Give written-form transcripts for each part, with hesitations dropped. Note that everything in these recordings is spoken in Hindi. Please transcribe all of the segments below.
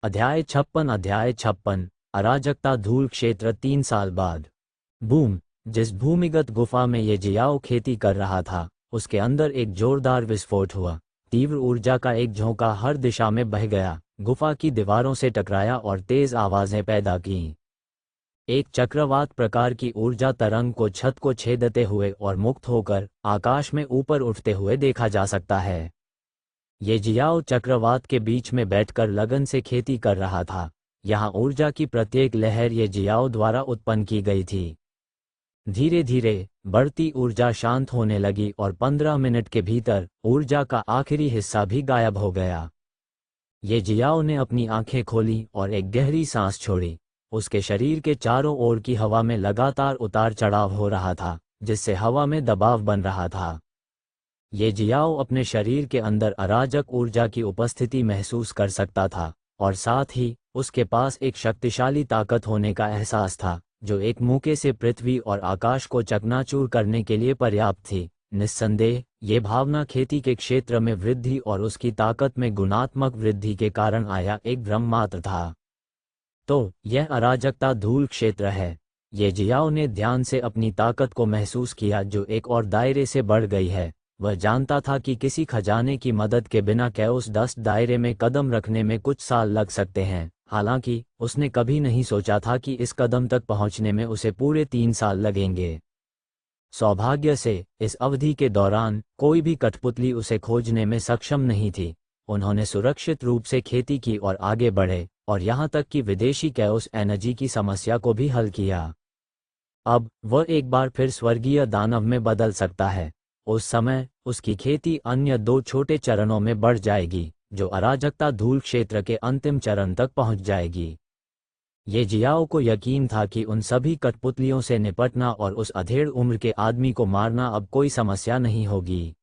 अध्याय 56 अराजकता धूल क्षेत्र 3 साल बाद। बूम। जिस भूमिगत गुफा में ये जियाओ खेती कर रहा था उसके अंदर एक जोरदार विस्फोट हुआ। तीव्र ऊर्जा का एक झोंका हर दिशा में बह गया, गुफा की दीवारों से टकराया और तेज आवाजें पैदा की। एक चक्रवात प्रकार की ऊर्जा तरंग को छत को छेदते हुए और मुक्त होकर आकाश में ऊपर उठते हुए देखा जा सकता है। ये जियाओ चक्रवात के बीच में बैठकर लगन से खेती कर रहा था। यहाँ ऊर्जा की प्रत्येक लहर ये जियाओ द्वारा उत्पन्न की गई थी। धीरे धीरे बढ़ती ऊर्जा शांत होने लगी और 15 मिनट के भीतर ऊर्जा का आखिरी हिस्सा भी गायब हो गया। ये जियाओ ने अपनी आंखें खोली और एक गहरी सांस छोड़ी। उसके शरीर के चारों ओर की हवा में लगातार उतार चढ़ाव हो रहा था, जिससे हवा में दबाव बन रहा था। ये जियाओ अपने शरीर के अंदर अराजक ऊर्जा की उपस्थिति महसूस कर सकता था और साथ ही उसके पास एक शक्तिशाली ताकत होने का एहसास था, जो एक मौके से पृथ्वी और आकाश को चकनाचूर करने के लिए पर्याप्त थी। निस्संदेह ये भावना खेती के क्षेत्र में वृद्धि और उसकी ताकत में गुणात्मक वृद्धि के कारण आया एक भ्रम मात्र था। तो यह अराजकता धूल क्षेत्र है। ये जियाओ ने ध्यान से अपनी ताकत को महसूस किया, जो एक और दायरे से बढ़ गई है। वह जानता था कि किसी खजाने की मदद के बिना कैओस डस्ट दायरे में कदम रखने में कुछ साल लग सकते हैं। हालांकि उसने कभी नहीं सोचा था कि इस कदम तक पहुंचने में उसे पूरे 3 साल लगेंगे। सौभाग्य से इस अवधि के दौरान कोई भी कठपुतली उसे खोजने में सक्षम नहीं थी। उन्होंने सुरक्षित रूप से खेती की और आगे बढ़े, और यहाँ तक कि विदेशी कैओस एनर्जी की समस्या को भी हल किया। अब वह एक बार फिर स्वर्गीय दानव में बदल सकता है। उस समय उसकी खेती अन्य 2 छोटे चरणों में बढ़ जाएगी, जो अराजकता धूल क्षेत्र के अंतिम चरण तक पहुंच जाएगी। ये जियाओ को यकीन था कि उन सभी कठपुतलियों से निपटना और उस अधेड़ उम्र के आदमी को मारना अब कोई समस्या नहीं होगी।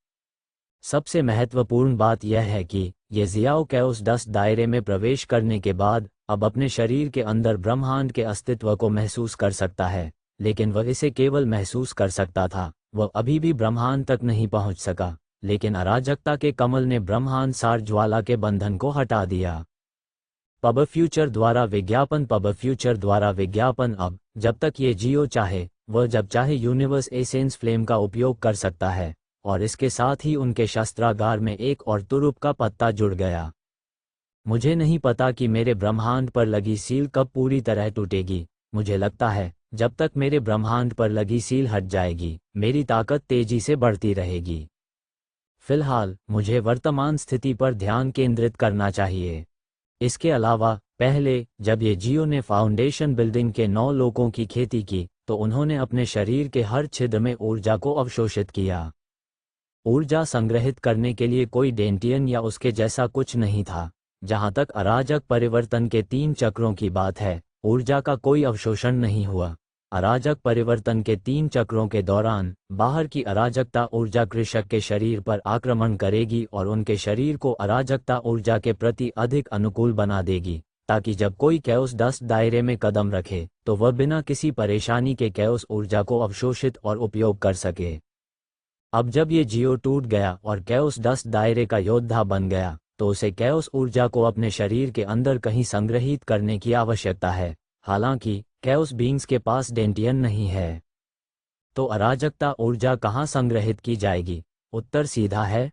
सबसे महत्वपूर्ण बात यह है कि ये जियाओ कैओस डस्ट दायरे में प्रवेश करने के बाद अब अपने शरीर के अंदर ब्रह्मांड के अस्तित्व को महसूस कर सकता है, लेकिन वह इसे केवल महसूस कर सकता था। वह अभी भी ब्रह्मांड तक नहीं पहुंच सका, लेकिन अराजकता के कमल ने ब्रह्मांड सार ज्वाला के बंधन को हटा दिया। पब फ्यूचर द्वारा विज्ञापन अब जब तक ये जियो चाहे, वह जब चाहे यूनिवर्स एसेंस फ्लेम का उपयोग कर सकता है, और इसके साथ ही उनके शस्त्रागार में एक और तुरुप का पत्ता जुड़ गया। मुझे नहीं पता कि मेरे ब्रह्मांड पर लगी सील कब पूरी तरह टूटेगी। मुझे लगता है जब तक मेरे ब्रह्मांड पर लगी सील हट जाएगी, मेरी ताकत तेजी से बढ़ती रहेगी। फिलहाल मुझे वर्तमान स्थिति पर ध्यान केंद्रित करना चाहिए। इसके अलावा पहले जब ये जियो ने फाउंडेशन बिल्डिंग के 9 लोगों की खेती की, तो उन्होंने अपने शरीर के हर छिद्र में ऊर्जा को अवशोषित किया। ऊर्जा संग्रहित करने के लिए कोई डेंटियन या उसके जैसा कुछ नहीं था। जहां तक अराजक परिवर्तन के 3 चक्रों की बात है, ऊर्जा का कोई अवशोषण नहीं हुआ। अराजक परिवर्तन के 3 चक्रों के दौरान बाहर की अराजकता ऊर्जा कृषक के शरीर पर आक्रमण करेगी और उनके शरीर को अराजकता ऊर्जा के प्रति अधिक अनुकूल बना देगी, ताकि जब कोई कैओस डस्ट दायरे में कदम रखे तो वह बिना किसी परेशानी के कैओस ऊर्जा को अवशोषित और उपयोग कर सके। अब जब ये जियो टूट गया और कैओस डस्ट दायरे का योद्धा बन गया, तो उसे कैओस ऊर्जा को अपने शरीर के अंदर कहीं संग्रहित करने की आवश्यकता है। हालांकि कैओस बीइंग्स के पास डेंटियन नहीं है, तो अराजकता ऊर्जा कहाँ संग्रहित की जाएगी? उत्तर सीधा है,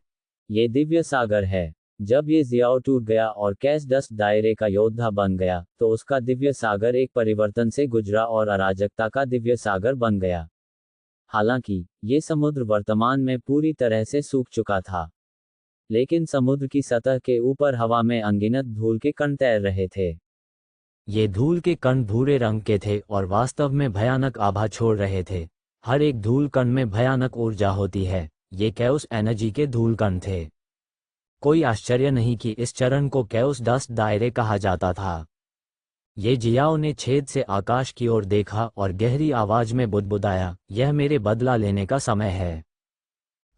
ये दिव्य सागर है। जब ये जियाओ टूट गया और कैओस डस्ट दायरे का योद्धा बन गया, तो उसका दिव्य सागर एक परिवर्तन से गुजरा और अराजकता का दिव्य सागर बन गया। हालांकि ये समुद्र वर्तमान में पूरी तरह से सूख चुका था, लेकिन समुद्र की सतह के ऊपर हवा में अनगिनत धूल के कण तैर रहे थे। ये धूल के कण भूरे रंग के थे और वास्तव में भयानक आभा छोड़ रहे थे। हर एक धूल कण में भयानक ऊर्जा होती है। ये कैओस एनर्जी के धूल कण थे। कोई आश्चर्य नहीं कि इस चरण को कैओस डस्ट दायरे कहा जाता था। ये जियाओ ने छेद से आकाश की ओर देखा और गहरी आवाज में बुदबुदाया, यह मेरे बदला लेने का समय है।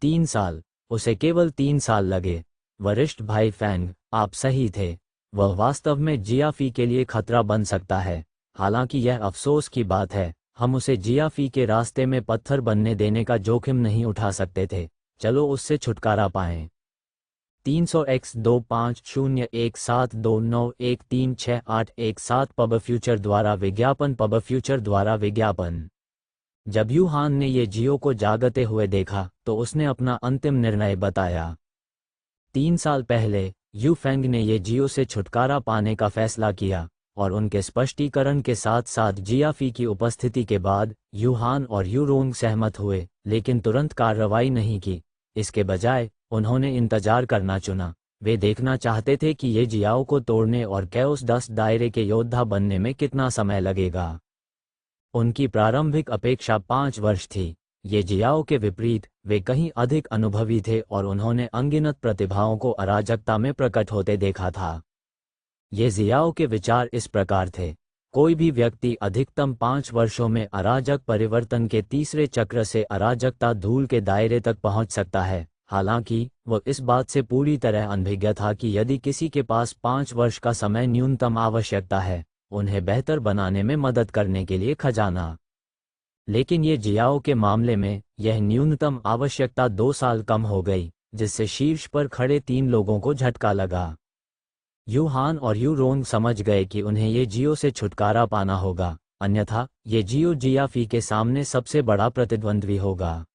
3 साल, उसे केवल 3 साल लगे। वरिष्ठ भाई फैंग, आप सही थे। वह वास्तव में जियाफी के लिए खतरा बन सकता है। हालांकि यह अफसोस की बात है, हम उसे जियाफी के रास्ते में पत्थर बनने देने का जोखिम नहीं उठा सकते थे। चलो उससे छुटकारा पाएं। 300x25017291368117 पब फ्यूचर द्वारा विज्ञापन। जब यूहान ने ये जियो को जागते हुए देखा तो उसने अपना अंतिम निर्णय बताया। 3 साल पहले यू फेंग ने ये जियो से छुटकारा पाने का फैसला किया और उनके स्पष्टीकरण के साथ साथ जियाफी की उपस्थिति के बाद यूहान और यूरोंग सहमत हुए, लेकिन तुरंत कार्रवाई नहीं की। इसके बजाय उन्होंने इंतजार करना चुना। वे देखना चाहते थे कि ये जियाओ को तोड़ने और कैओस 10 दायरे के योद्धा बनने में कितना समय लगेगा। उनकी प्रारंभिक अपेक्षा 5 वर्ष थी। ये जियाओ के विपरीत वे कहीं अधिक अनुभवी थे और उन्होंने अनगिनत प्रतिभाओं को अराजकता में प्रकट होते देखा था। ये जियाओ के विचार इस प्रकार थे: कोई भी व्यक्ति अधिकतम 5 वर्षों में अराजक परिवर्तन के तीसरे चक्र से अराजकता धूल के दायरे तक पहुंच सकता है। हालांकि वह इस बात से पूरी तरह अनभिज्ञ था कि यदि किसी के पास 5 वर्ष का समय न्यूनतम आवश्यकता है, उन्हें बेहतर बनाने में मदद करने के लिए खजाना। लेकिन ये जियाओ के मामले में यह न्यूनतम आवश्यकता 2 साल कम हो गई, जिससे शीर्ष पर खड़े 3 लोगों को झटका लगा। यूहान और यूरोंग समझ गए कि उन्हें ये जियो से छुटकारा पाना होगा, अन्यथा ये जियो जियाफी के सामने सबसे बड़ा प्रतिद्वंद्वी होगा।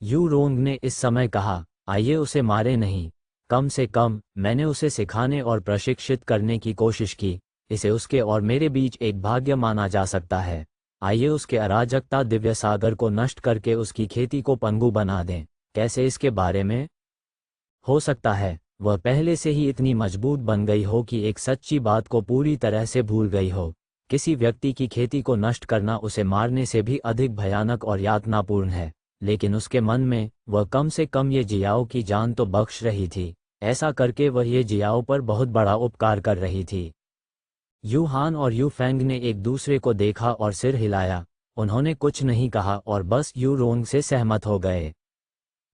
यूरोंग ने इस समय कहा, आइए उसे मारे नहीं, कम से कम मैंने उसे सिखाने और प्रशिक्षित करने की कोशिश की। इसे उसके और मेरे बीच एक भाग्य माना जा सकता है। आइए उसके अराजकता दिव्य सागर को नष्ट करके उसकी खेती को पंगु बना दें। कैसे? इसके बारे में हो सकता है वह पहले से ही इतनी मजबूत बन गई हो कि एक सच्ची बात को पूरी तरह से भूल गई हो। किसी व्यक्ति की खेती को नष्ट करना उसे मारने से भी अधिक भयानक और यातनापूर्ण है, लेकिन उसके मन में वह कम से कम ये जियाओ की जान तो बख्श रही थी। ऐसा करके वह ये जियाओ पर बहुत बड़ा उपकार कर रही थी। यूहान और यू फेंग ने एक दूसरे को देखा और सिर हिलाया। उन्होंने कुछ नहीं कहा और बस यूरोंग से सहमत हो गए।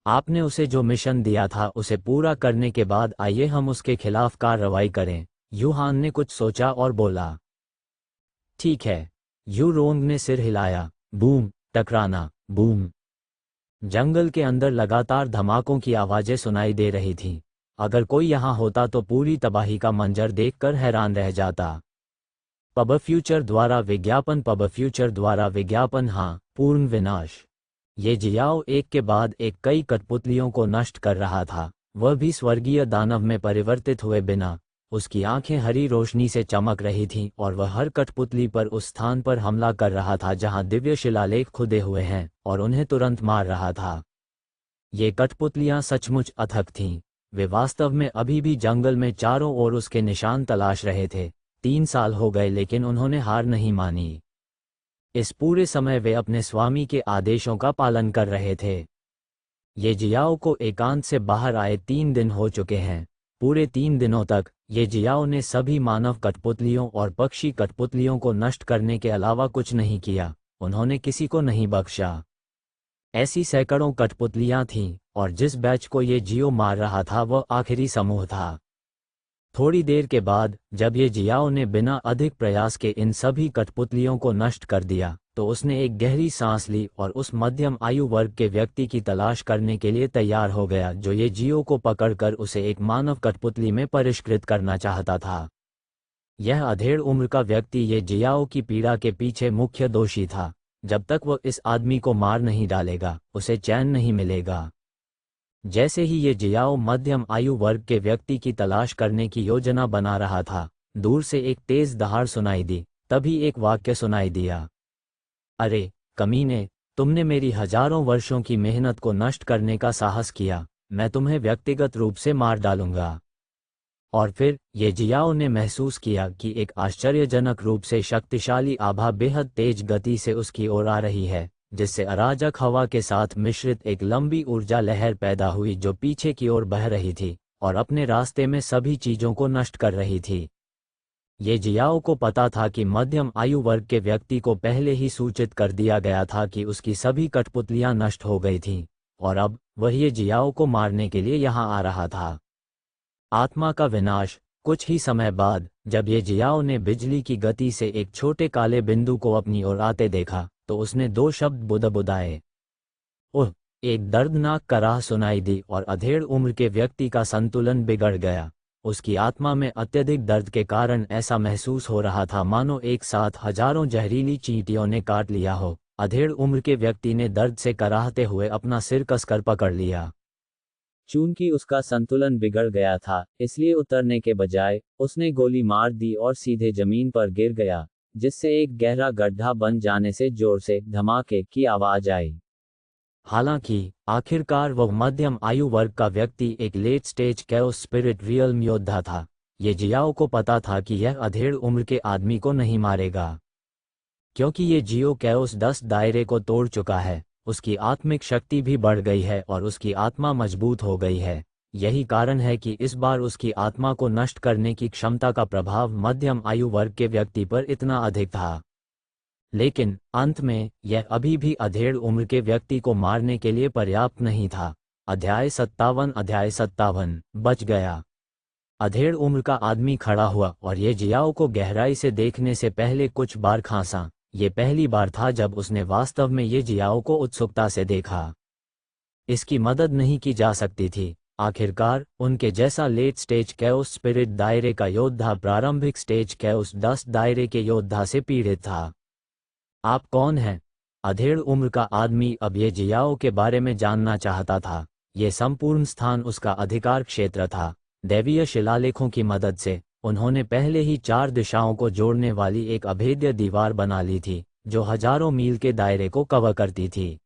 आपने उसे जो मिशन दिया था उसे पूरा करने के बाद आइए हम उसके खिलाफ कार्रवाई करें। यूहान ने कुछ सोचा और बोला, ठीक है। यूरोंग ने सिर हिलाया। Boom, टकराना, boom. जंगल के अंदर लगातार धमाकों की आवाजें सुनाई दे रही थीं। अगर कोई यहाँ होता तो पूरी तबाही का मंजर देखकर हैरान रह जाता। पब फ्यूचर द्वारा विज्ञापन, हाँ, पूर्ण विनाश। ये जियाओ एक के बाद एक कई कठपुतलियों को नष्ट कर रहा था, वह भी स्वर्गीय दानव में परिवर्तित हुए बिना। उसकी आंखें हरी रोशनी से चमक रही थीं और वह हर कठपुतली पर उस स्थान पर हमला कर रहा था जहां दिव्य शिलालेख खुदे हुए हैं और उन्हें तुरंत मार रहा था। ये कठपुतलियां सचमुच अथक थीं। वे वास्तव में अभी भी जंगल में चारों ओर उसके निशान तलाश रहे थे। 3 साल हो गए लेकिन उन्होंने हार नहीं मानी। इस पूरे समय वे अपने स्वामी के आदेशों का पालन कर रहे थे। ये जियाओ को एकांत से बाहर आए 3 दिन हो चुके हैं। पूरे 3 दिनों तक ये जियाओ ने सभी मानव कठपुतलियों और पक्षी कठपुतलियों को नष्ट करने के अलावा कुछ नहीं किया। उन्होंने किसी को नहीं बख्शा। ऐसी सैकड़ों कठपुतलियां थीं और जिस बैच को ये जियो मार रहा था वह आखिरी समूह था। थोड़ी देर के बाद जब ये जियाओ ने बिना अधिक प्रयास के इन सभी कठपुतलियों को नष्ट कर दिया तो उसने एक गहरी सांस ली और उस मध्यम आयु वर्ग के व्यक्ति की तलाश करने के लिए तैयार हो गया जो ये जियो को पकड़कर उसे एक मानव कठपुतली में परिष्कृत करना चाहता था। यह अधेड़ उम्र का व्यक्ति ये जियाओ की पीड़ा के पीछे मुख्य दोषी था। जब तक वह इस आदमी को मार नहीं डालेगा उसे चैन नहीं मिलेगा। जैसे ही ये जियाओ मध्यम आयु वर्ग के व्यक्ति की तलाश करने की योजना बना रहा था, दूर से एक तेज दहाड़ सुनाई दी। तभी एक वाक्य सुनाई दिया, अरे कमीने, तुमने मेरी हजारों वर्षों की मेहनत को नष्ट करने का साहस किया, मैं तुम्हें व्यक्तिगत रूप से मार डालूंगा। और फिर ये जियाओ ने महसूस किया कि एक आश्चर्यजनक रूप से शक्तिशाली आभा बेहद तेज गति से उसकी ओर आ रही है, जिससे अराजक हवा के साथ मिश्रित एक लंबी ऊर्जा लहर पैदा हुई जो पीछे की ओर बह रही थी और अपने रास्ते में सभी चीजों को नष्ट कर रही थी। ये जियाओ को पता था कि मध्यम आयु वर्ग के व्यक्ति को पहले ही सूचित कर दिया गया था कि उसकी सभी कठपुतलियां नष्ट हो गई थीं और अब वह ये जियाओ को मारने के लिए यहां आ रहा था। आत्मा का विनाश। कुछ ही समय बाद जब ये जियाओ ने बिजली की गति से एक छोटे काले बिंदु को अपनी ओर आते देखा तो उसने 2 शब्द बुदबुदाए, ओह। एक दर्दनाक कराह सुनाई दी और अधेड़ उम्र के व्यक्ति का संतुलन बिगड़ गया। उसकी आत्मा में अत्यधिक दर्द के कारण ऐसा महसूस हो रहा था मानो एक साथ हजारों जहरीली चींटियों ने काट लिया हो। अधेड़ उम्र के व्यक्ति ने दर्द से कराहते हुए अपना सिर कसकर पकड़ लिया। चूंकि उसका संतुलन बिगड़ गया था, इसलिए उतरने के बजाय उसने गोली मार दी और सीधे जमीन पर गिर गया, जिससे एक गहरा गड्ढा बन जाने से जोर से धमाके की आवाज आई। हालांकि आखिरकार वह मध्यम आयु वर्ग का व्यक्ति एक late stage chaos spirit realm योद्धा था। ये जियाओ को पता था कि यह अधेड़ उम्र के आदमी को नहीं मारेगा, क्योंकि ये जियो कैओस 10 दायरे को तोड़ चुका है। उसकी आत्मिक शक्ति भी बढ़ गई है और उसकी आत्मा मजबूत हो गई है। यही कारण है कि इस बार उसकी आत्मा को नष्ट करने की क्षमता का प्रभाव मध्यम आयु वर्ग के व्यक्ति पर इतना अधिक था। लेकिन अंत में यह अभी भी अधेड़ उम्र के व्यक्ति को मारने के लिए पर्याप्त नहीं था। अध्याय 57 बच गया। अधेड़ उम्र का आदमी खड़ा हुआ और ये जियाओ को गहराई से देखने से पहले कुछ बार खांसा। ये पहली बार था जब उसने वास्तव में ये जियाओ को उत्सुकता से देखा। इसकी मदद नहीं की जा सकती थी। आखिरकार उनके जैसा लेट स्टेज कैओस स्पिरिट दायरे का योद्धा प्रारंभिक स्टेज कैओस 10 दायरे के योद्धा से पीड़ित था। आप कौन हैं? अधेड़ उम्र का आदमी अब ये जियाओ के बारे में जानना चाहता था। ये संपूर्ण स्थान उसका अधिकार क्षेत्र था। दैवीय शिलालेखों की मदद से उन्होंने पहले ही 4 दिशाओं को जोड़ने वाली एक अभेद्य दीवार बना ली थी, जो हजारों मील के दायरे को कवर करती थी।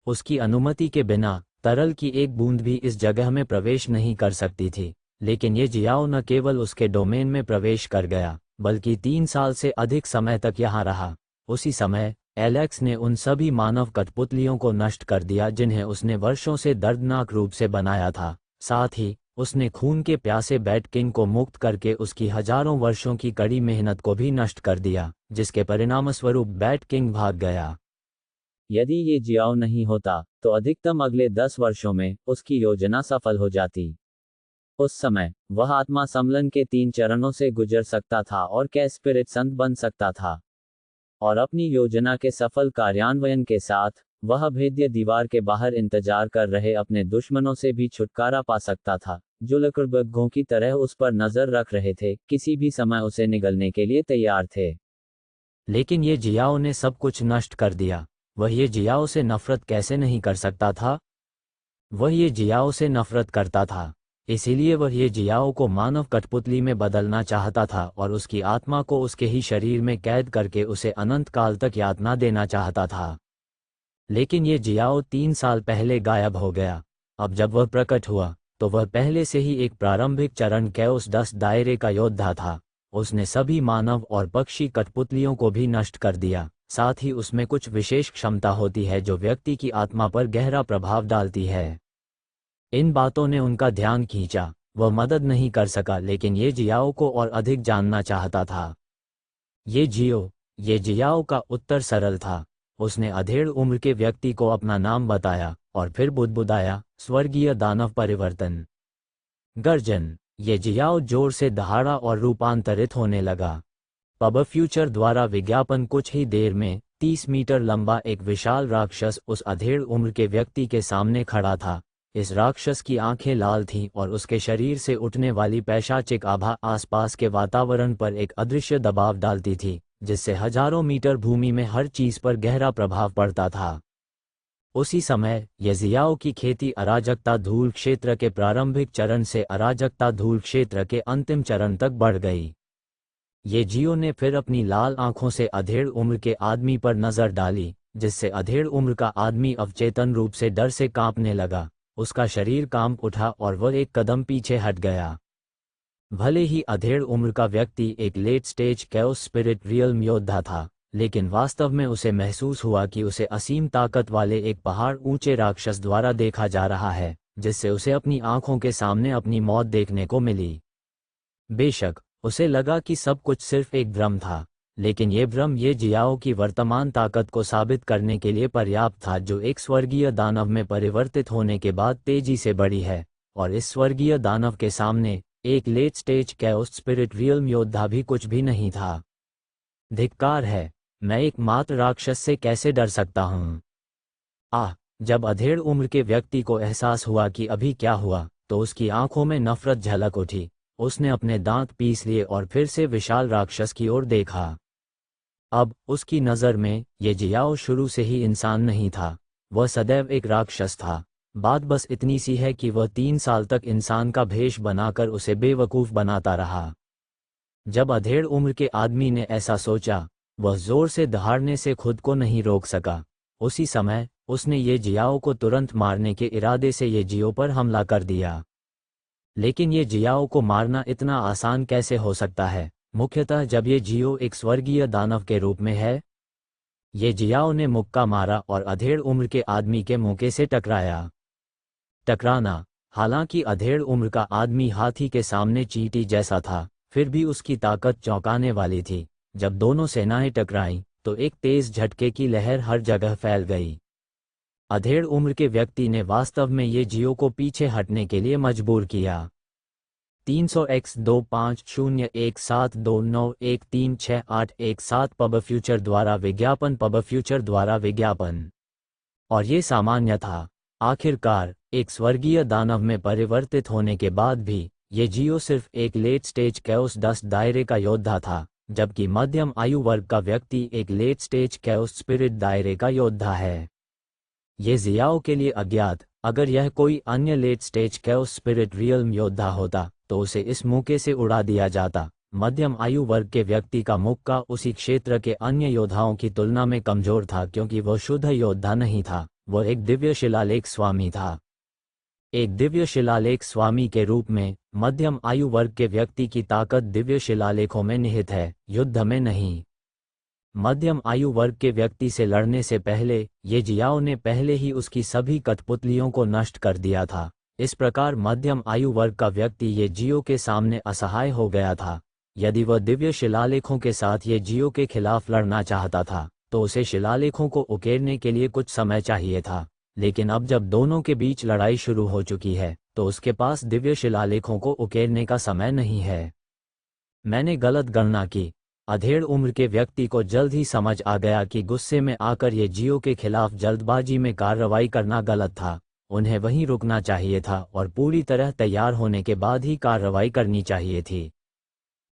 उसकी अनुमति के बिना तरल की एक बूंद भी इस जगह में प्रवेश नहीं कर सकती थी। लेकिन ये जियाओ न केवल उसके डोमेन में प्रवेश कर गया, बल्कि 3 साल से अधिक समय तक यहाँ रहा। उसी समय एलेक्स ने उन सभी मानव कठपुतलियों को नष्ट कर दिया जिन्हें उसने वर्षों से दर्दनाक रूप से बनाया था। साथ ही उसने खून के प्यासे बैट किंग को मुक्त करके उसकी हजारों वर्षों की कड़ी मेहनत को भी नष्ट कर दिया, जिसके परिणामस्वरूप बैट किंग भाग गया। यदि ये जियाओ नहीं होता तो अधिकतम अगले 10 वर्षों में उसकी योजना सफल हो जाती। उस समय वह आत्मा सम्मलन के 3 चरणों से गुजर सकता था और कै स्पिरिट संत बन सकता था, और अपनी योजना के सफल कार्यान्वयन के साथ वह अभेद्य दीवार के बाहर इंतजार कर रहे अपने दुश्मनों से भी छुटकारा पा सकता था, जो लकड़बग्घों की तरह उस पर नजर रख रहे थे, किसी भी समय उसे निगलने के लिए तैयार थे। लेकिन ये जियाओ ने सब कुछ नष्ट कर दिया। वह ये जियाओ से नफरत कैसे नहीं कर सकता था? वह ये जियाओ से नफरत करता था, इसीलिए वह ये जियाओ को मानव कठपुतली में बदलना चाहता था और उसकी आत्मा को उसके ही शरीर में कैद करके उसे अनंत काल तक यातना देना चाहता था। लेकिन ये जियाओ 3 साल पहले गायब हो गया। अब जब वह प्रकट हुआ तो वह पहले से ही एक प्रारंभिक चरण कैओस 10 दायरे का योद्धा था। उसने सभी मानव और पक्षी कठपुतलियों को भी नष्ट कर दिया। साथ ही उसमें कुछ विशेष क्षमता होती है जो व्यक्ति की आत्मा पर गहरा प्रभाव डालती है। इन बातों ने उनका ध्यान खींचा। वह मदद नहीं कर सका, लेकिन ये जियाओ को और अधिक जानना चाहता था। ये जियाओ का उत्तर सरल था। उसने अधेड़ उम्र के व्यक्ति को अपना नाम बताया और फिर बुदबुदाया, स्वर्गीय दानव परिवर्तन। गर्जन। ये जियाओ जोर से दहाड़ा और रूपांतरित होने लगा। पब फ्यूचर द्वारा विज्ञापन कुछ ही देर में 30 मीटर लंबा एक विशाल राक्षस उस अधेड़ उम्र के व्यक्ति के सामने खड़ा था। इस राक्षस की आंखें लाल थीं और उसके शरीर से उठने वाली पैशाचिक आभा आसपास के वातावरण पर एक अदृश्य दबाव डालती थी, जिससे हजारों मीटर भूमि में हर चीज पर गहरा प्रभाव पड़ता था। उसी समय ये जियाओ की खेती अराजकता धूल क्षेत्र के प्रारंभिक चरण से अराजकता धूल क्षेत्र के अंतिम चरण तक बढ़ गई। ये जियो ने फिर अपनी लाल आंखों से अधेड़ उम्र के आदमी पर नजर डाली, जिससे अधेड़ उम्र का आदमी अवचेतन रूप से डर से कांपने लगा। उसका शरीर कांप उठा और वह एक कदम पीछे हट गया। भले ही अधेड़ उम्र का व्यक्ति एक late stage chaos spirit realm योद्धा था, लेकिन वास्तव में उसे महसूस हुआ कि उसे असीम ताकत वाले एक पहाड़ ऊंचे राक्षस द्वारा देखा जा रहा है, जिससे उसे अपनी आंखों के सामने अपनी मौत देखने को मिली। बेशक उसे लगा कि सब कुछ सिर्फ एक भ्रम था, लेकिन ये भ्रम ये जियाओ की वर्तमान ताकत को साबित करने के लिए पर्याप्त था, जो एक स्वर्गीय दानव में परिवर्तित होने के बाद तेजी से बढ़ी है। और इस स्वर्गीय दानव के सामने एक late stage chaos spirit realm योद्धा भी कुछ भी नहीं था। धिक्कार है, मैं एक मात्र राक्षस से कैसे डर सकता हूँ? जब अधेड़ उम्र के व्यक्ति को एहसास हुआ कि अभी क्या हुआ, तो उसकी आंखों में नफरत झलक उठी। उसने अपने दांत पीस लिए और फिर से विशाल राक्षस की ओर देखा। अब उसकी नज़र में ये जियाओ शुरू से ही इंसान नहीं था, वह सदैव एक राक्षस था। बात बस इतनी सी है कि वह 3 साल तक इंसान का भेष बनाकर उसे बेवकूफ़ बनाता रहा। जब अधेड़ उम्र के आदमी ने ऐसा सोचा, वह जोर से दहाड़ने से खुद को नहीं रोक सका। उसी समय उसने ये जियाओ को तुरंत मारने के इरादे से ये जियो पर हमला कर दिया। लेकिन ये जियाओ को मारना इतना आसान कैसे हो सकता है, मुख्यतः जब ये जियो एक स्वर्गीय दानव के रूप में है। ये जियाओ ने मुक्का मारा और अधेड़ उम्र के आदमी के मुक्के से टकराया। टकराना, हालांकि अधेड़ उम्र का आदमी हाथी के सामने चींटी जैसा था, फिर भी उसकी ताकत चौंकाने वाली थी। जब दोनों सेनाएं टकराईं, तो एक तेज झटके की लहर हर जगह फैल गई। अधेड़ उम्र के व्यक्ति ने वास्तव में ये जियो को पीछे हटने के लिए मजबूर किया। 300x25017291368117 पब फ्यूचर द्वारा विज्ञापन, पब फ्यूचर द्वारा विज्ञापन। और ये सामान्य था। आखिरकार एक स्वर्गीय दानव में परिवर्तित होने के बाद भी ये जियो सिर्फ एक लेट स्टेज कैओस डस्ट दायरे का योद्धा था, जबकि मध्यम आयु वर्ग का व्यक्ति एक लेट स्टेज कैओस स्पिरिट दायरे का योद्धा है। ये जियाओ के लिए अज्ञात, अगर यह कोई अन्य late stage chaos spirit realm योद्धा होता तो उसे इस मुक्के से उड़ा दिया जाता। मध्यम आयु वर्ग के व्यक्ति का मुक्का उसी क्षेत्र के अन्य योद्धाओं की तुलना में कमजोर था, क्योंकि वह शुद्ध योद्धा नहीं था, वह एक दिव्य शिलालेख स्वामी था। एक दिव्य शिलालेख स्वामी के रूप में मध्यम आयु वर्ग के व्यक्ति की ताकत दिव्य शिलालेखों में निहित है, युद्ध में नहीं। मध्यम आयु वर्ग के व्यक्ति से लड़ने से पहले ये जियाओ ने पहले ही उसकी सभी कठपुतलियों को नष्ट कर दिया था। इस प्रकार मध्यम आयु वर्ग का व्यक्ति ये जियो के सामने असहाय हो गया था। यदि वह दिव्य शिलालेखों के साथ ये जियो के खिलाफ लड़ना चाहता था, तो उसे शिलालेखों को उकेरने के लिए कुछ समय चाहिए था। लेकिन अब जब दोनों के बीच लड़ाई शुरू हो चुकी है, तो उसके पास दिव्य शिलालेखों को उकेरने का समय नहीं है। मैंने गलत गणना की। अधेड़ उम्र के व्यक्ति को जल्द ही समझ आ गया कि गुस्से में आकर ये जियो के खिलाफ जल्दबाजी में कार्रवाई करना गलत था। उन्हें वहीं रुकना चाहिए था और पूरी तरह तैयार होने के बाद ही कार्रवाई करनी चाहिए थी।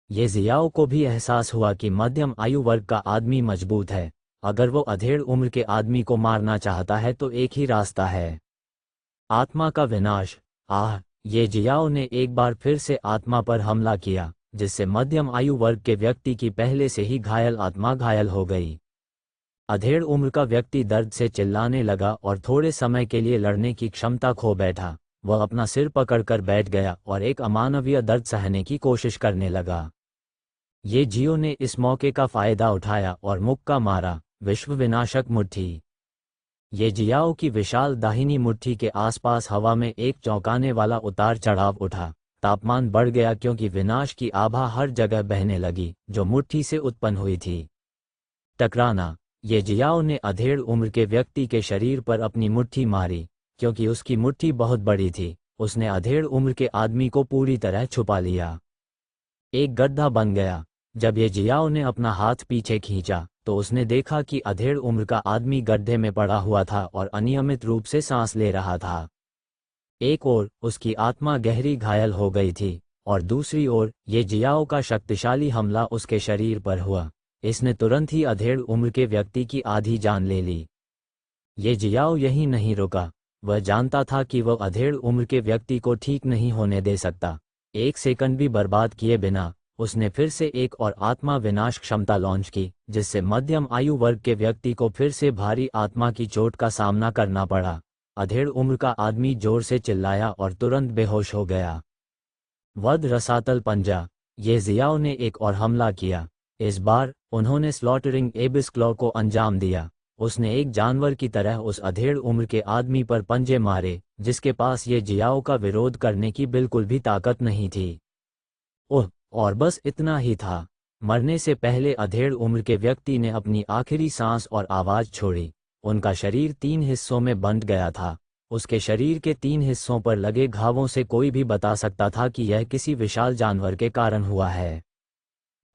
ये जियाओ को भी एहसास हुआ कि मध्यम आयु वर्ग का आदमी मजबूत है। अगर वो अधेड़ उम्र के आदमी को मारना चाहता है तो एक ही रास्ता है, आत्मा का विनाश। ये जियाओ ने एक बार फिर से आत्मा पर हमला किया, जिससे मध्यम आयु वर्ग के व्यक्ति की पहले से ही घायल आत्मा घायल हो गई। अधेड़ उम्र का व्यक्ति दर्द से चिल्लाने लगा और थोड़े समय के लिए लड़ने की क्षमता खो बैठा। वह अपना सिर पकड़कर बैठ गया और एक अमानवीय दर्द सहने की कोशिश करने लगा। ये जियो ने इस मौके का फायदा उठाया और मुक्का मारा, विश्व विनाशक मुट्ठी। ये जियाओ की विशाल दाहिनी मुट्ठी के आसपास हवा में एक चौंकाने वाला उतार चढ़ाव उठा। तापमान बढ़ गया क्योंकि विनाश की आभा हर जगह बहने लगी जो मुट्ठी से उत्पन्न हुई थी। टकराना, ये जियाओ ने अधेड़ उम्र के व्यक्ति के शरीर पर अपनी मुट्ठी मारी। क्योंकि उसकी मुट्ठी बहुत बड़ी थी, उसने अधेड़ उम्र के आदमी को पूरी तरह छुपा लिया। एक गड्ढा बन गया। जब ये जियाओ ने अपना हाथ पीछे खींचा, तो उसने देखा कि अधेड़ उम्र का आदमी गड्ढे में पड़ा हुआ था और अनियमित रूप से सांस ले रहा था। एक ओर उसकी आत्मा गहरी घायल हो गई थी और दूसरी ओर ये जियाओ का शक्तिशाली हमला उसके शरीर पर हुआ। इसने तुरंत ही अधेड़ उम्र के व्यक्ति की आधी जान ले ली। ये जियाओ यहीं नहीं रुका। वह जानता था कि वह अधेड़ उम्र के व्यक्ति को ठीक नहीं होने दे सकता। एक सेकंड भी बर्बाद किए बिना उसने फिर से एक और आत्मा विनाश क्षमता लॉन्च की, जिससे मध्यम आयु वर्ग के व्यक्ति को फिर से भारी आत्मा की चोट का सामना करना पड़ा। अधेड़ उम्र का आदमी जोर से चिल्लाया और तुरंत बेहोश हो गया। वध रसातल पंजा, ये जियाओ ने एक और हमला किया। इस बार उन्होंने स्लॉटरिंग एबिस क्लॉ को अंजाम दिया। उसने एक जानवर की तरह उस अधेड़ उम्र के आदमी पर पंजे मारे, जिसके पास ये जियाओ का विरोध करने की बिल्कुल भी ताकत नहीं थी। और बस इतना ही था। मरने से पहले अधेड़ उम्र के व्यक्ति ने अपनी आखिरी सांस और आवाज छोड़ी। उनका शरीर 3 हिस्सों में बंट गया था। उसके शरीर के 3 हिस्सों पर लगे घावों से कोई भी बता सकता था कि यह किसी विशाल जानवर के कारण हुआ है।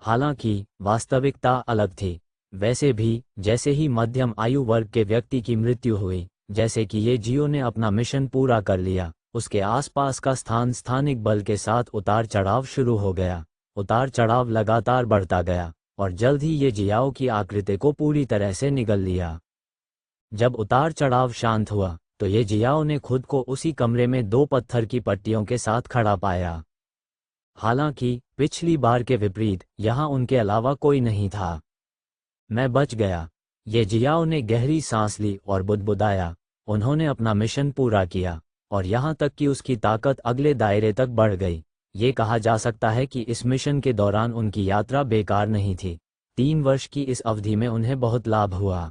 हालांकि वास्तविकता अलग थी। वैसे भी जैसे ही मध्यम आयु वर्ग के व्यक्ति की मृत्यु हुई, जैसे कि ये जियो ने अपना मिशन पूरा कर लिया, उसके आसपास का स्थान स्थानिक बल के साथ उतार चढ़ाव शुरू हो गया। उतार चढ़ाव लगातार बढ़ता गया और जल्द ही ये जियाओ की आकृति को पूरी तरह से निगल लिया। जब उतार चढ़ाव शांत हुआ तो ये जियाओ ने खुद को उसी कमरे में 2 पत्थर की पट्टियों के साथ खड़ा पाया। हालांकि पिछली बार के विपरीत यहाँ उनके अलावा कोई नहीं था। मैं बच गया। ये जियाओ ने गहरी सांस ली और बुदबुदाया। उन्होंने अपना मिशन पूरा किया और यहाँ तक कि उसकी ताकत अगले दायरे तक बढ़ गई। ये कहा जा सकता है कि इस मिशन के दौरान उनकी यात्रा बेकार नहीं थी। 3 वर्ष की इस अवधि में उन्हें बहुत लाभ हुआ।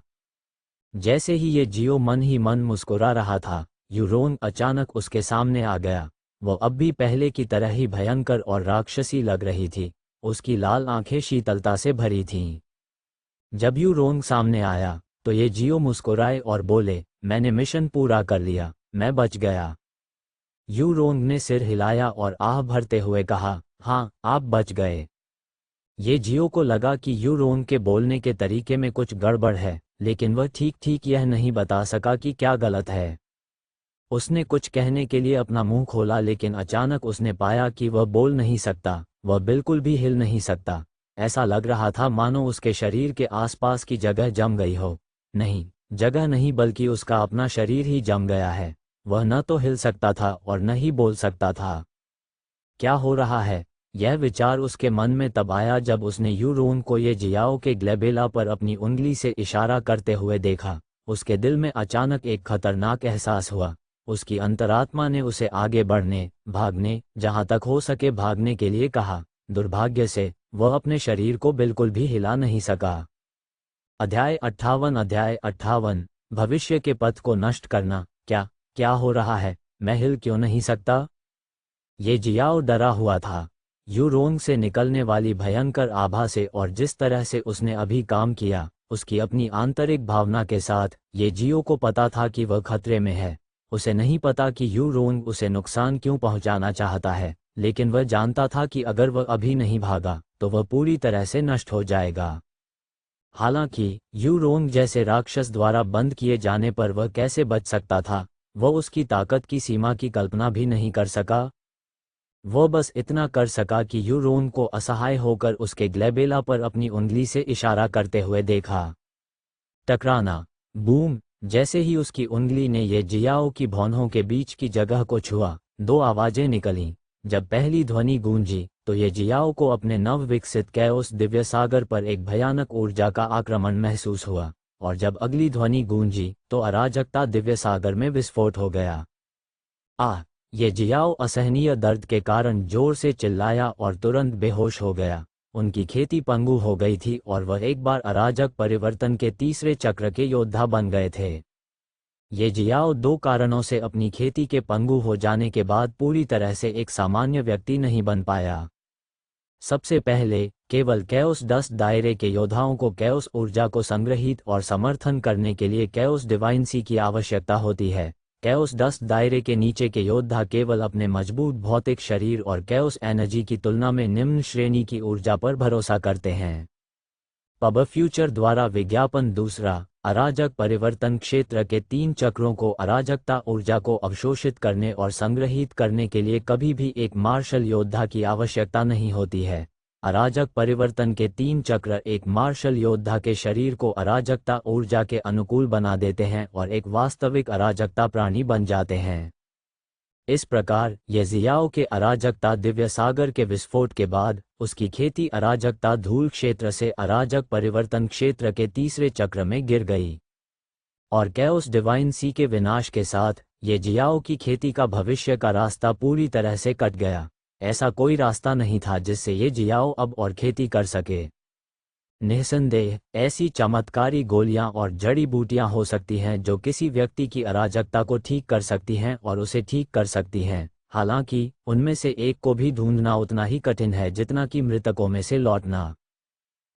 जैसे ही ये जियो मन ही मन मुस्कुरा रहा था, यूरोंग अचानक उसके सामने आ गया। वो अब भी पहले की तरह ही भयंकर और राक्षसी लग रही थी। उसकी लाल आंखें शीतलता से भरी थीं। जब यूरोंग सामने आया तो ये जियो मुस्कुराए और बोले, मैंने मिशन पूरा कर लिया, मैं बच गया। यूरोंग ने सिर हिलाया और आह भरते हुए कहा, हाँ, आप बच गए। ये जियो को लगा कि यूरोंग के बोलने के तरीके में कुछ गड़बड़ है, लेकिन वह ठीक यह नहीं बता सका कि क्या गलत है। उसने कुछ कहने के लिए अपना मुंह खोला, लेकिन अचानक उसने पाया कि वह बोल नहीं सकता, वह बिल्कुल भी हिल नहीं सकता। ऐसा लग रहा था मानो उसके शरीर के आसपास की जगह जम गई हो। नहीं, जगह नहीं बल्कि उसका अपना शरीर ही जम गया है। वह न तो हिल सकता था और न ही बोल सकता था। क्या हो रहा है? यह विचार उसके मन में तब आया जब उसने यूरोंग को ये जियाओ के ग्लेबेला पर अपनी उंगली से इशारा करते हुए देखा। उसके दिल में अचानक एक खतरनाक एहसास हुआ। उसकी अंतरात्मा ने उसे आगे बढ़ने, भागने, जहां तक हो सके भागने के लिए कहा। दुर्भाग्य से वह अपने शरीर को बिल्कुल भी हिला नहीं सका। अध्याय 58 भविष्य के पथ को नष्ट करना। क्या हो रहा है? मैं हिल क्यों नहीं सकता? ये जियाओ डरा हुआ था। यूरोंग से निकलने वाली भयंकर आभा से और जिस तरह से उसने अभी काम किया, उसकी अपनी आंतरिक भावना के साथ, ये जियो को पता था कि वह खतरे में है। उसे नहीं पता कि यूरोंग उसे नुकसान क्यों पहुंचाना चाहता है, लेकिन वह जानता था कि अगर वह अभी नहीं भागा तो वह पूरी तरह से नष्ट हो जाएगा। हालांकि यूरोंग जैसे राक्षस द्वारा बंद किए जाने पर वह कैसे बच सकता था? वह उसकी ताकत की सीमा की कल्पना भी नहीं कर सका। वह बस इतना कर सका कि यूरोंग को असहाय होकर उसके ग्लेबेला पर अपनी उंगली से इशारा करते हुए देखा। टकराना। बूम! जैसे ही उसकी उंगली ने ये जियाओ की भौंहों के बीच की जगह को छुआ, 2 आवाजें निकलीं। जब पहली ध्वनि गूंजी तो ये जियाओ को अपने नव विकसित कैओस दिव्य सागर पर एक भयानक ऊर्जा का आक्रमण महसूस हुआ, और जब अगली ध्वनि गूंजी तो अराजकता दिव्य सागर में विस्फोट हो गया। ये जियाओ असहनीय दर्द के कारण जोर से चिल्लाया और तुरंत बेहोश हो गया। उनकी खेती पंगु हो गई थी और वह एक बार अराजक परिवर्तन के तीसरे चक्र के योद्धा बन गए थे। ये जियाओ 2 कारणों से अपनी खेती के पंगु हो जाने के बाद पूरी तरह से एक सामान्य व्यक्ति नहीं बन पाया। सबसे पहले, केवल कैओस 10 दायरे के योद्धाओं को कैओस ऊर्जा को संग्रहित और समर्थन करने के लिए कैओस डिवाइनसी की आवश्यकता होती है। कैओस 10 दायरे के नीचे के योद्धा केवल अपने मजबूत भौतिक शरीर और कैओस एनर्जी की तुलना में निम्न श्रेणी की ऊर्जा पर भरोसा करते हैं। पब फ्यूचर द्वारा विज्ञापन। दूसरा, अराजक परिवर्तन क्षेत्र के 3 चक्रों को अराजकता ऊर्जा को अवशोषित करने और संग्रहित करने के लिए कभी भी एक मार्शल योद्धा की आवश्यकता नहीं होती है। अराजक परिवर्तन के 3 चक्र एक मार्शल योद्धा के शरीर को अराजकता ऊर्जा के अनुकूल बना देते हैं और एक वास्तविक अराजकता प्राणी बन जाते हैं। इस प्रकार ये जियाओ के अराजकता दिव्य सागर के विस्फोट के बाद उसकी खेती अराजकता धूल क्षेत्र से अराजक परिवर्तन क्षेत्र के तीसरे चक्र में गिर गई, और कैओस डिवाइन सी के विनाश के साथ ये जियाओ की खेती का भविष्य का रास्ता पूरी तरह से कट गया। ऐसा कोई रास्ता नहीं था जिससे ये जियाओ अब और खेती कर सके। निस्संदेह ऐसी चमत्कारी गोलियां और जड़ी बूटियां हो सकती हैं जो किसी व्यक्ति की अराजकता को ठीक कर सकती हैं और उसे ठीक कर सकती हैं। हालांकि उनमें से एक को भी ढूंढना उतना ही कठिन है जितना कि मृतकों में से लौटना।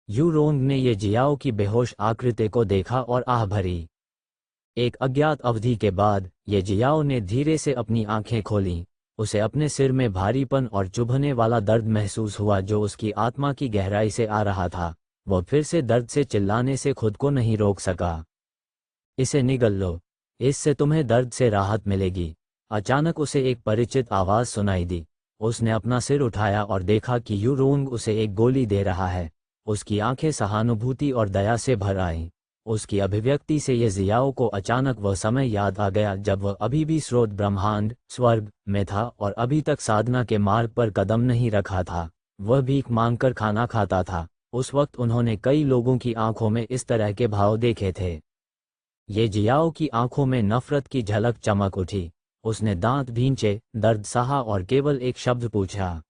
यूरोंग ने ये जियाओ की बेहोश आकृति को देखा और आह भरी। एक अज्ञात अवधि के बाद ये जियाओ ने धीरे से अपनी आंखें खोलीं। उसे अपने सिर में भारीपन और चुभने वाला दर्द महसूस हुआ जो उसकी आत्मा की गहराई से आ रहा था। वह फिर से दर्द से चिल्लाने से खुद को नहीं रोक सका। इसे निगल लो। इससे तुम्हें दर्द से राहत मिलेगी। अचानक उसे एक परिचित आवाज़ सुनाई दी। उसने अपना सिर उठाया और देखा कि यू रोंग उसे एक गोली दे रहा है। उसकी आंखें सहानुभूति और दया से भर आईं। उसकी अभिव्यक्ति से ये जियाओ को अचानक वह समय याद आ गया जब वह अभी भी स्रोत ब्रह्मांड स्वर्ग में था और अभी तक साधना के मार्ग पर कदम नहीं रखा था। वह भीख मांगकर खाना खाता था। उस वक्त उन्होंने कई लोगों की आंखों में इस तरह के भाव देखे थे। ये जियाओ की आंखों में नफरत की झलक चमक उठी। उसने दांत भींचे, दर्द सहा और केवल एक शब्द पूछा,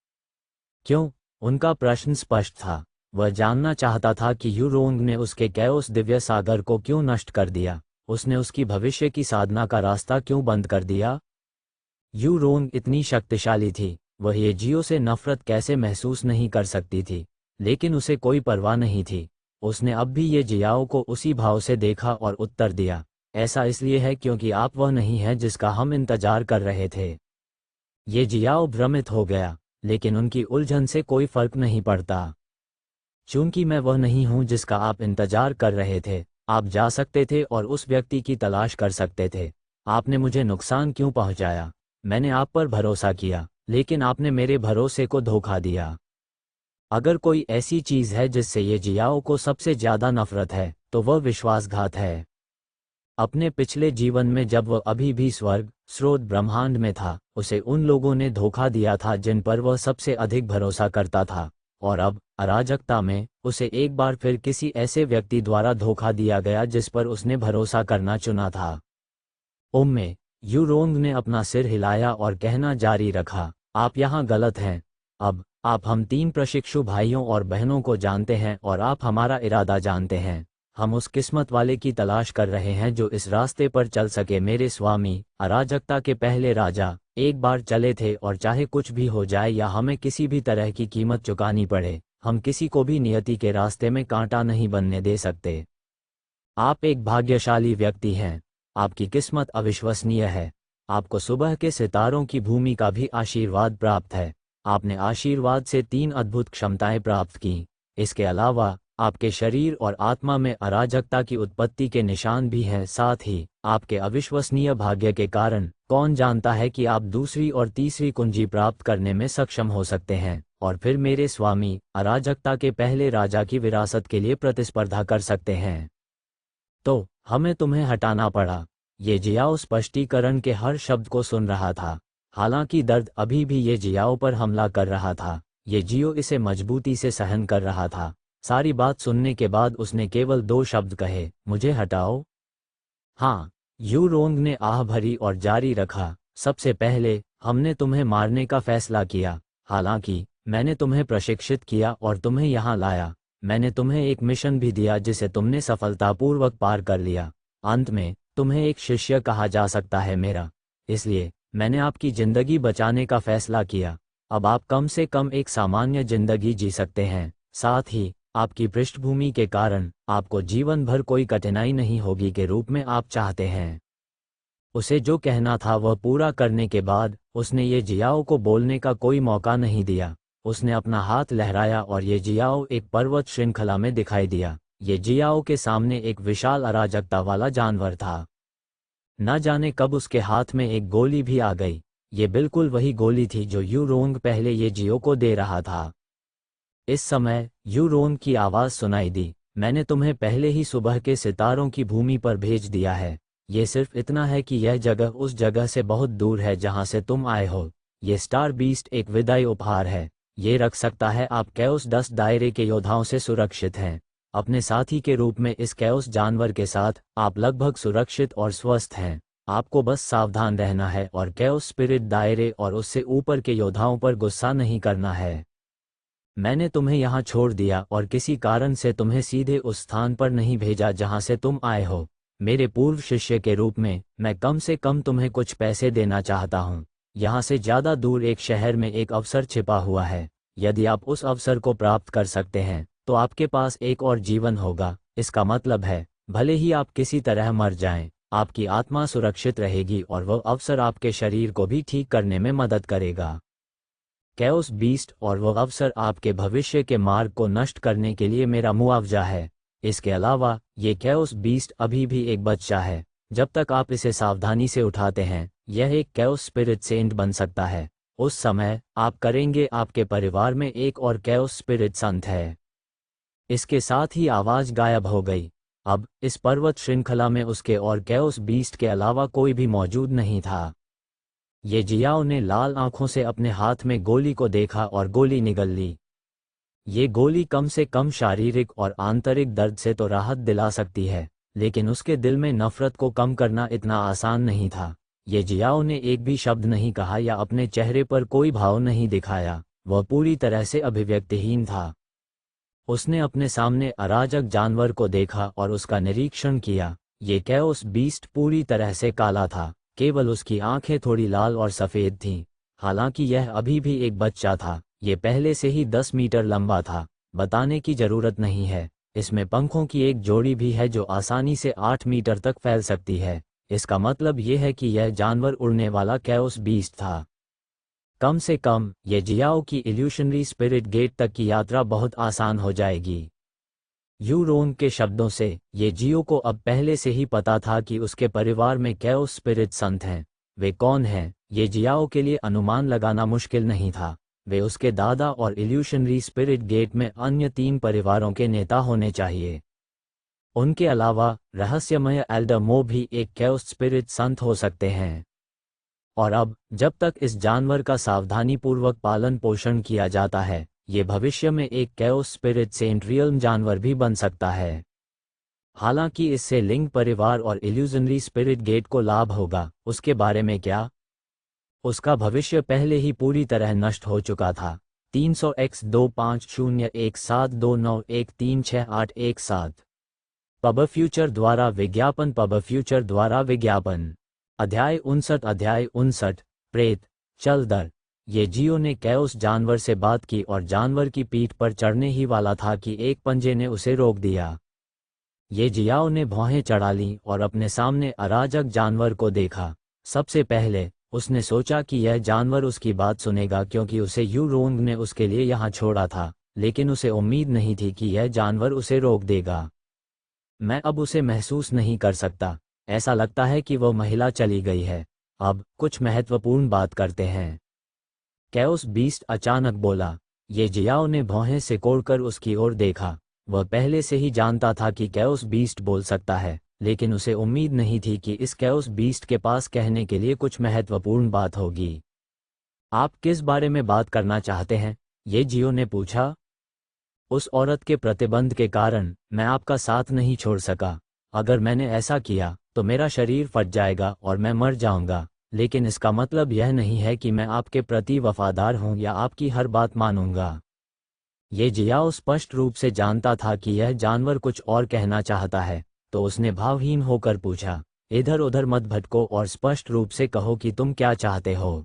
क्यों? उनका प्रश्न स्पष्ट था। वह जानना चाहता था कि यू रोंग ने उसके कैओस दिव्य सागर को क्यों नष्ट कर दिया। उसने उसकी भविष्य की साधना का रास्ता क्यों बंद कर दिया। यू रोंग इतनी शक्तिशाली थी, वह ये जियो से नफरत कैसे महसूस नहीं कर सकती थी, लेकिन उसे कोई परवाह नहीं थी। उसने अब भी ये जियाओ को उसी भाव से देखा और उत्तर दिया, ऐसा इसलिए है क्योंकि आप वह नहीं है जिसका हम इंतजार कर रहे थे। ये जियाओ भ्रमित हो गया, लेकिन उनकी उलझन से कोई फर्क नहीं पड़ता। चूंकि मैं वह नहीं हूं जिसका आप इंतजार कर रहे थे, आप जा सकते थे और उस व्यक्ति की तलाश कर सकते थे। आपने मुझे नुकसान क्यों पहुंचाया? मैंने आप पर भरोसा किया, लेकिन आपने मेरे भरोसे को धोखा दिया। अगर कोई ऐसी चीज है जिससे ये जियाओ को सबसे ज्यादा नफरत है, तो वह विश्वासघात है। अपने पिछले जीवन में जब वह अभी भी स्वर्ग स्रोत ब्रह्मांड में था, उसे उन लोगों ने धोखा दिया था जिन पर वह सबसे अधिक भरोसा करता था, और अब अराजकता में उसे एक बार फिर किसी ऐसे व्यक्ति द्वारा धोखा दिया गया जिस पर उसने भरोसा करना चुना था। में यू रोंग ने अपना सिर हिलाया और कहना जारी रखा, आप यहाँ गलत हैं। अब आप हम 3 प्रशिक्षु भाइयों और बहनों को जानते हैं और आप हमारा इरादा जानते हैं। हम उस किस्मत वाले की तलाश कर रहे हैं जो इस रास्ते पर चल सके। मेरे स्वामी, अराजकता के पहले राजा, एक बार चले थे और चाहे कुछ भी हो जाए या हमें किसी भी तरह की कीमत चुकानी पड़े, हम किसी को भी नियति के रास्ते में कांटा नहीं बनने दे सकते। आप एक भाग्यशाली व्यक्ति हैं। आपकी किस्मत अविश्वसनीय है। आपको सुबह के सितारों की भूमि का भी आशीर्वाद प्राप्त है। आपने आशीर्वाद से 3 अद्भुत क्षमताएं प्राप्त की। इसके अलावा आपके शरीर और आत्मा में अराजकता की उत्पत्ति के निशान भी हैं। साथ ही आपके अविश्वसनीय भाग्य के कारण कौन जानता है कि आप दूसरी और तीसरी कुंजी प्राप्त करने में सक्षम हो सकते हैं और फिर मेरे स्वामी अराजकता के पहले राजा की विरासत के लिए प्रतिस्पर्धा कर सकते हैं। तो हमें तुम्हें हटाना पड़ा। ये जियाओ स्पष्टीकरण के हर शब्द को सुन रहा था। हालांकि दर्द अभी भी ये जियाओ पर हमला कर रहा था, ये जियो इसे मजबूती से सहन कर रहा था। सारी बात सुनने के बाद उसने केवल 2 शब्द कहे, मुझे हटाओ। हाँ, यू रोंग ने आह भरी और जारी रखा, सबसे पहले हमने तुम्हें मारने का फैसला किया। हालांकि मैंने तुम्हें प्रशिक्षित किया और तुम्हें यहाँ लाया। मैंने तुम्हें एक मिशन भी दिया जिसे तुमने सफलतापूर्वक पार कर लिया। अंत में तुम्हें एक शिष्य कहा जा सकता है मेरा। इसलिए मैंने आपकी जिंदगी बचाने का फैसला किया। अब आप कम से कम एक सामान्य जिंदगी जी सकते हैं। साथ ही आपकी पृष्ठभूमि के कारण आपको जीवन भर कोई कठिनाई नहीं होगी के रूप में आप चाहते हैं। उसे जो कहना था वह पूरा करने के बाद उसने ये जियाओ को बोलने का कोई मौका नहीं दिया। उसने अपना हाथ लहराया और ये जियाओ एक पर्वत श्रृंखला में दिखाई दिया। ये जियाओ के सामने एक विशाल अराजकता वाला जानवर था। न जाने कब उसके हाथ में एक गोली भी आ गई। ये बिल्कुल वही गोली थी जो यू रोंग पहले ये जियो को दे रहा था। इस समय यू रोंग की आवाज़ सुनाई दी, मैंने तुम्हें पहले ही सुबह के सितारों की भूमि पर भेज दिया है। ये सिर्फ इतना है कि यह जगह उस जगह से बहुत दूर है जहां से तुम आए हो। ये स्टार बीस्ट एक विदाई उपहार है। ये रख सकता है आप कैओस डस्ट दायरे के योद्धाओं से सुरक्षित हैं। अपने साथी के रूप में इस कैओस जानवर के साथ आप लगभग सुरक्षित और स्वस्थ हैं। आपको बस सावधान रहना है और कैओस स्पिरिट दायरे और उससे ऊपर के योद्धाओं पर गुस्सा नहीं करना है। मैंने तुम्हें यहाँ छोड़ दिया और किसी कारण से तुम्हें सीधे उस स्थान पर नहीं भेजा जहाँ से तुम आए हो। मेरे पूर्व शिष्य के रूप में मैं कम से कम तुम्हें कुछ पैसे देना चाहता हूँ। यहाँ से ज़्यादा दूर एक शहर में एक अवसर छिपा हुआ है। यदि आप उस अवसर को प्राप्त कर सकते हैं तो आपके पास एक और जीवन होगा। इसका मतलब है भले ही आप किसी तरह मर जाएं, आपकी आत्मा सुरक्षित रहेगी और वह अवसर आपके शरीर को भी ठीक करने में मदद करेगा। कैओस बीस्ट और वह अवसर आपके भविष्य के मार्ग को नष्ट करने के लिए मेरा मुआवजा है। इसके अलावा ये कैओस बीस्ट अभी भी एक बच्चा है। जब तक आप इसे सावधानी से उठाते हैं, यह एक कैओस स्पिरिट सेंट बन सकता है। उस समय आप करेंगे, आपके परिवार में एक और कैओस स्पिरिट संत है। इसके साथ ही आवाज गायब हो गई। अब इस पर्वत श्रृंखला में उसके और कैओस बीस्ट के अलावा कोई भी मौजूद नहीं था। ये जियाओ ने लाल आंखों से अपने हाथ में गोली को देखा और गोली निगल ली। ये गोली कम से कम शारीरिक और आंतरिक दर्द से तो राहत दिला सकती है, लेकिन उसके दिल में नफरत को कम करना इतना आसान नहीं था। ये जियाओ ने एक भी शब्द नहीं कहा या अपने चेहरे पर कोई भाव नहीं दिखाया। वह पूरी तरह से अभिव्यक्तिहीन था। उसने अपने सामने अराजक जानवर को देखा और उसका निरीक्षण किया। ये कैओस बीस्ट पूरी तरह से काला था, केवल उसकी आंखें थोड़ी लाल और सफ़ेद थीं। हालांकि यह अभी भी एक बच्चा था। ये पहले से ही 10 मीटर लंबा था। बताने की जरूरत नहीं है, इसमें पंखों की एक जोड़ी भी है जो आसानी से 8 मीटर तक फैल सकती है। इसका मतलब यह है कि यह जानवर उड़ने वाला कैओस बीस्ट था। कम से कम ये जियाओ की इल्यूशनरी स्पिरिट गेट तक की यात्रा बहुत आसान हो जाएगी। यू रोंग के शब्दों से, ये जियो को अब पहले से ही पता था कि उसके परिवार में कैओस स्पिरिट संत हैं। वे कौन हैं, ये जियाओ के लिए अनुमान लगाना मुश्किल नहीं था। वे उसके दादा और इल्यूशनरी स्पिरिट गेट में अन्य 3 परिवारों के नेता होने चाहिए। उनके अलावा रहस्यमय एल्डर मो भी एक कैओस स्पिरिट संत हो सकते हैं। और अब जब तक इस जानवर का सावधानीपूर्वक पालन पोषण किया जाता है, ये भविष्य में एक कैओस स्पिरिट सेंट रियल्म जानवर भी बन सकता है। हालांकि इससे लिंग परिवार और इल्यूजनरी स्पिरिट गेट को लाभ होगा, उसके बारे में क्या? उसका भविष्य पहले ही पूरी तरह नष्ट हो चुका था। 300x25017291368117 पब फ्यूचर द्वारा विज्ञापन। पब फ्यूचर द्वारा विज्ञापन। अध्याय 59 प्रेत चल दर। ये जियो ने कैओस जानवर से बात की और जानवर की पीठ पर चढ़ने ही वाला था कि एक पंजे ने उसे रोक दिया। ये जियाओ ने भौहें चढ़ा लीं और अपने सामने अराजक जानवर को देखा। सबसे पहले उसने सोचा कि यह जानवर उसकी बात सुनेगा, क्योंकि उसे यू रोंग ने उसके लिए यहाँ छोड़ा था, लेकिन उसे उम्मीद नहीं थी कि यह जानवर उसे रोक देगा। मैं अब उसे महसूस नहीं कर सकता। ऐसा लगता है कि वह महिला चली गई है। अब कुछ महत्वपूर्ण बात करते हैं, कैओस बीस्ट अचानक बोला। ये जियाओ ने भौहें सिकोड़कर उसकी ओर देखा। वह पहले से ही जानता था कि कैओस बीस्ट बोल सकता है, लेकिन उसे उम्मीद नहीं थी कि इस कैओस बीस्ट के पास कहने के लिए कुछ महत्वपूर्ण बात होगी। आप किस बारे में बात करना चाहते हैं? ये जियो ने पूछा। उस औरत के प्रतिबंध के कारण मैं आपका साथ नहीं छोड़ सका। अगर मैंने ऐसा किया तो मेरा शरीर फट जाएगा और मैं मर जाऊंगा, लेकिन इसका मतलब यह नहीं है कि मैं आपके प्रति वफादार हूं या आपकी हर बात मानूंगा। ये जियाओ स्पष्ट रूप से जानता था कि यह जानवर कुछ और कहना चाहता है, तो उसने भावहीन होकर पूछा, इधर उधर मत भटको और स्पष्ट रूप से कहो कि तुम क्या चाहते हो।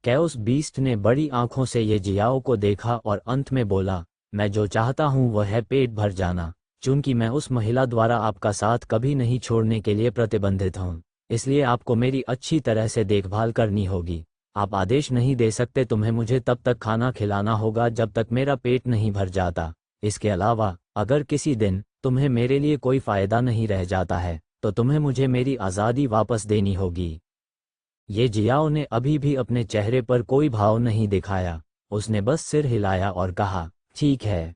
कैओस बीस्ट ने बड़ी आंखों से ये जियाओ को देखा और अंत में बोला, मैं जो चाहता हूं वह है पेट भर जाना। चूंकि मैं उस महिला द्वारा आपका साथ कभी नहीं छोड़ने के लिए प्रतिबंधित हूं, इसलिए आपको मेरी अच्छी तरह से देखभाल करनी होगी। आप आदेश नहीं दे सकते। तुम्हें मुझे तब तक खाना खिलाना होगा जब तक मेरा पेट नहीं भर जाता। इसके अलावा अगर किसी दिन तुम्हें मेरे लिए कोई फायदा नहीं रह जाता है, तो तुम्हें मुझे मेरी आज़ादी वापस देनी होगी। ये जियाओ ने अभी भी अपने चेहरे पर कोई भाव नहीं दिखाया। उसने बस सिर हिलाया और कहा, ठीक है।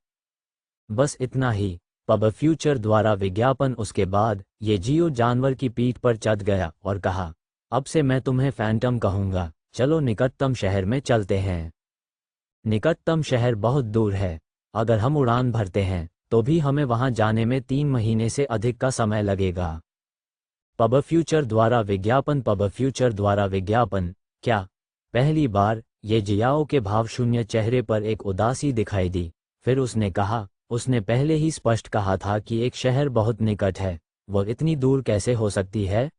बस इतना ही। पब फ्यूचर द्वारा विज्ञापन। उसके बाद ये जियो जानवर की पीठ पर चढ़ गया और कहा, अब से मैं तुम्हें फैंटम कहूंगा। चलो निकटतम शहर में चलते हैं। निकटतम शहर बहुत दूर है। अगर हम उड़ान भरते हैं तो भी हमें वहां जाने में 3 महीने से अधिक का समय लगेगा। पब फ्यूचर द्वारा विज्ञापन। पब फ्यूचर द्वारा विज्ञापन। क्या? पहली बार ये जियाओ के भावशून्य चेहरे पर एक उदासी दिखाई दी। फिर उसने कहा, उसने पहले ही स्पष्ट कहा था कि एक शहर बहुत निकट है। वह इतनी दूर कैसे हो सकती है?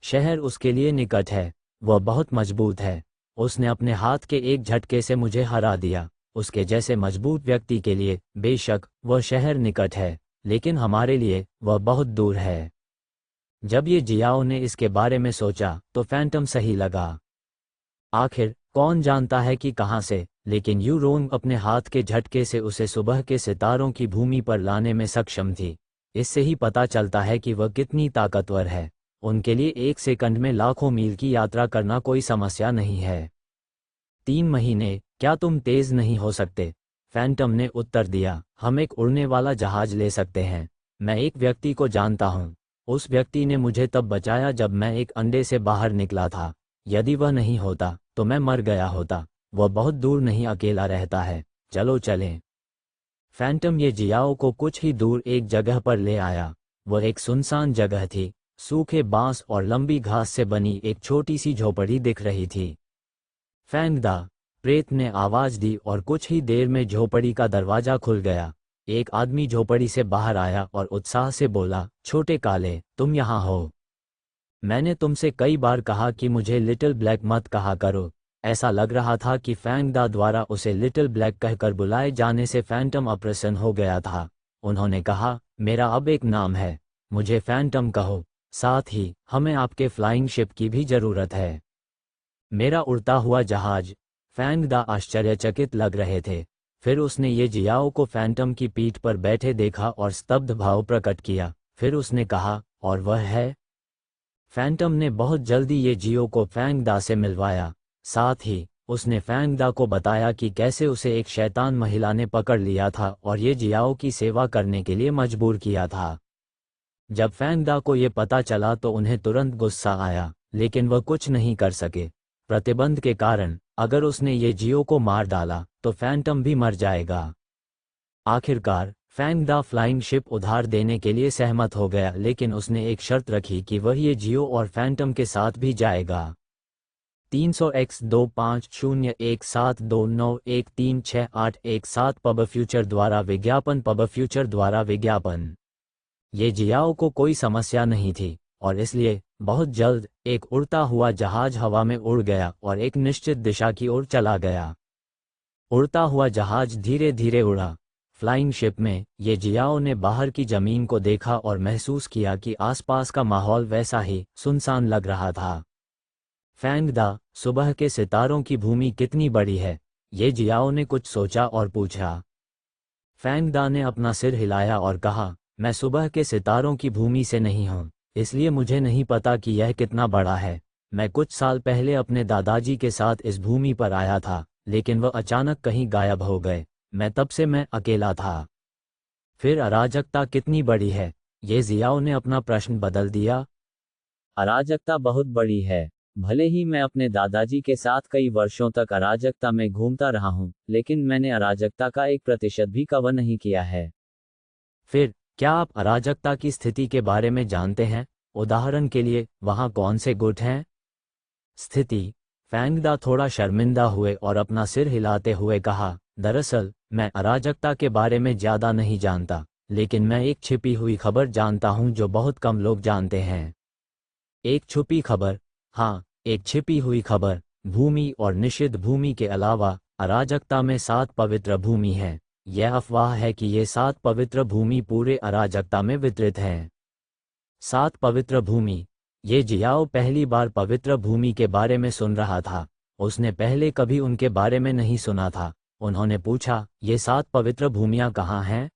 शहर उसके लिए निकट है। वह बहुत मजबूत है। उसने अपने हाथ के एक झटके से मुझे हरा दिया। उसके जैसे मजबूत व्यक्ति के लिए बेशक वह शहर निकट है, लेकिन हमारे लिए वह बहुत दूर है। जब ये जियाओ ने इसके बारे में सोचा तो फैंटम सही लगा। आखिर कौन जानता है कि कहां से, लेकिन यू रोंग अपने हाथ के झटके से उसे सुबह के सितारों की भूमि पर लाने में सक्षम थी। इससे ही पता चलता है कि वह कितनी ताकतवर है। उनके लिए 1 सेकंड में लाखों मील की यात्रा करना कोई समस्या नहीं है। 3 महीने, क्या तुम तेज नहीं हो सकते? फैंटम ने उत्तर दिया, हम एक उड़ने वाला जहाज ले सकते हैं। मैं एक व्यक्ति को जानता हूँ। उस व्यक्ति ने मुझे तब बचाया जब मैं एक अंडे से बाहर निकला था। यदि वह नहीं होता तो मैं मर गया होता। वह बहुत दूर नहीं अकेला रहता है, चलो चलें। फैंटम ये जियाओ को कुछ ही दूर एक जगह पर ले आया। वह एक सुनसान जगह थी। सूखे बांस और लंबी घास से बनी एक छोटी सी झोपड़ी दिख रही थी। फैंगदा, प्रेत ने आवाज दी और कुछ ही देर में झोपड़ी का दरवाजा खुल गया। एक आदमी झोपड़ी से बाहर आया और उत्साह से बोला, छोटे काले, तुम यहाँ हो। मैंने तुमसे कई बार कहा कि मुझे लिटिल ब्लैक मत कहा करो। ऐसा लग रहा था कि फैंगदा द्वारा उसे लिटिल ब्लैक कहकर बुलाए जाने से फैंटम अप्रसन्न हो गया था। उन्होंने कहा, मेरा अब एक नाम है, मुझे फैंटम कहो। साथ ही हमें आपके फ्लाइंग शिप की भी जरूरत है। मेरा उड़ता हुआ जहाज। फैंगदा आश्चर्यचकित लग रहे थे। फिर उसने ये जियाओ को फैंटम की पीठ पर बैठे देखा और स्तब्ध भाव प्रकट किया। फिर उसने कहा, और वह है? फैंटम ने बहुत जल्दी ये जियो को फैंगदा से मिलवाया। साथ ही उसने फैंगदा को बताया कि कैसे उसे एक शैतान महिला ने पकड़ लिया था और ये जियाओ की सेवा करने के लिए मजबूर किया था। जब फैंगदा को ये पता चला तो उन्हें तुरंत गुस्सा आया, लेकिन वह कुछ नहीं कर सके। प्रतिबंध के कारण अगर उसने ये जियो को मार डाला तो फैंटम भी मर जाएगा। आखिरकार फैंगदा फ्लाइंग शिप उधार देने के लिए सहमत हो गया, लेकिन उसने एक शर्त रखी कि वह ये जियो और फैंटम के साथ भी जाएगा। 300x25017291368117 पब फ्यूचर द्वारा विज्ञापन। पब फ्यूचर द्वारा विज्ञापन। ये जियाओ को कोई समस्या नहीं थी और इसलिए बहुत जल्द एक उड़ता हुआ जहाज हवा में उड़ गया और एक निश्चित दिशा की ओर चला गया। उड़ता हुआ जहाज धीरे धीरे उड़ा। फ्लाइंग शिप में ये जियाओ ने बाहर की जमीन को देखा और महसूस किया कि आसपास का माहौल वैसा ही सुनसान लग रहा था। फैंगदा, सुबह के सितारों की भूमि कितनी बड़ी है? ये जियाओ ने कुछ सोचा और पूछा। फैंगदा ने अपना सिर हिलाया और कहा, मैं सुबह के सितारों की भूमि से नहीं हूँ, इसलिए मुझे नहीं पता कि यह कितना बड़ा है। मैं कुछ साल पहले अपने दादाजी के साथ इस भूमि पर आया था, लेकिन वह अचानक कहीं गायब हो गए। तब से मैं अकेला था। फिर अराजकता कितनी बड़ी है? ये जियाओ ने अपना प्रश्न बदल दिया। अराजकता बहुत बड़ी है। भले ही मैं अपने दादाजी के साथ कई वर्षों तक अराजकता में घूमता रहा हूं, लेकिन मैंने अराजकता का 1% भी कवर नहीं किया है। फिर क्या आप अराजकता की स्थिति के बारे में जानते हैं? उदाहरण के लिए, वहां कौन से गुट हैं? स्थिति। फैंगदा थोड़ा शर्मिंदा हुए और अपना सिर हिलाते हुए कहा, दरअसल मैं अराजकता के बारे में ज्यादा नहीं जानता, लेकिन मैं एक छिपी हुई खबर जानता हूं जो बहुत कम लोग जानते हैं। एक छुपी खबर? हाँ, एक छिपी हुई खबर। भूमि और निषिद्ध भूमि के अलावा अराजकता में 7 पवित्र भूमि हैं। यह अफवाह है कि ये 7 पवित्र भूमि पूरे अराजकता में वितरित हैं। 7 पवित्र भूमि। ये जियाओ पहली बार पवित्र भूमि के बारे में सुन रहा था। उसने पहले कभी उनके बारे में नहीं सुना था। उन्होंने पूछा, ये 7 पवित्र भूमियां कहाँ हैं?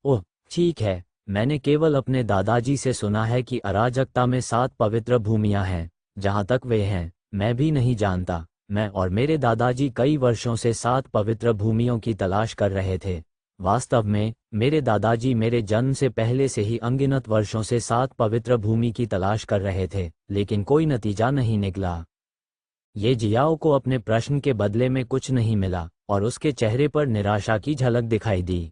ओह, ठीक है, मैंने केवल अपने दादाजी से सुना है कि अराजकता में 7 पवित्र भूमियां हैं। जहां तक वे हैं, मैं भी नहीं जानता। मैं और मेरे दादाजी कई वर्षों से 7 पवित्र भूमियों की तलाश कर रहे थे। वास्तव में मेरे दादाजी मेरे जन्म से पहले से ही अनगिनत वर्षों से 7 पवित्र भूमि की तलाश कर रहे थे, लेकिन कोई नतीजा नहीं निकला। ये जियाओ को अपने प्रश्न के बदले में कुछ नहीं मिला और उसके चेहरे पर निराशा की झलक दिखाई दी।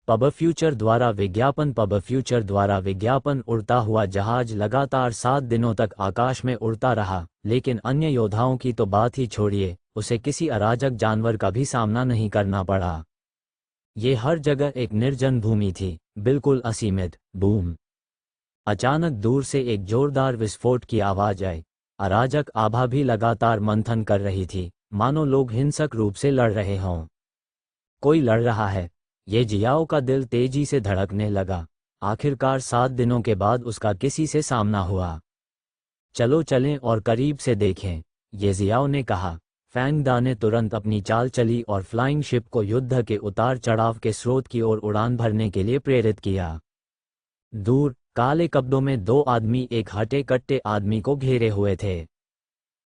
पब फ्यूचर द्वारा विज्ञापन। पब फ्यूचर द्वारा विज्ञापन। उड़ता हुआ जहाज लगातार 7 दिनों तक आकाश में उड़ता रहा, लेकिन अन्य योद्धाओं की तो बात ही छोड़िए, उसे किसी अराजक जानवर का भी सामना नहीं करना पड़ा। ये हर जगह एक निर्जन भूमि थी, बिल्कुल असीमित। बूम! अचानक दूर से एक जोरदार विस्फोट की आवाज आई। अराजक आभा भी लगातार मंथन कर रही थी, मानो लोग हिंसक रूप से लड़ रहे हों। कोई लड़ रहा है। ये जियाओ का दिल तेजी से धड़कने लगा। आखिरकार 7 दिनों के बाद उसका किसी से सामना हुआ। चलो चलें और करीब से देखें, ये जियाओ ने कहा। फैंगदा ने तुरंत अपनी चाल चली और फ्लाइंग शिप को युद्ध के उतार चढ़ाव के स्रोत की ओर उड़ान भरने के लिए प्रेरित किया। दूर काले कपड़ों में दो आदमी एक हटे कट्टे आदमी को घेरे हुए थे।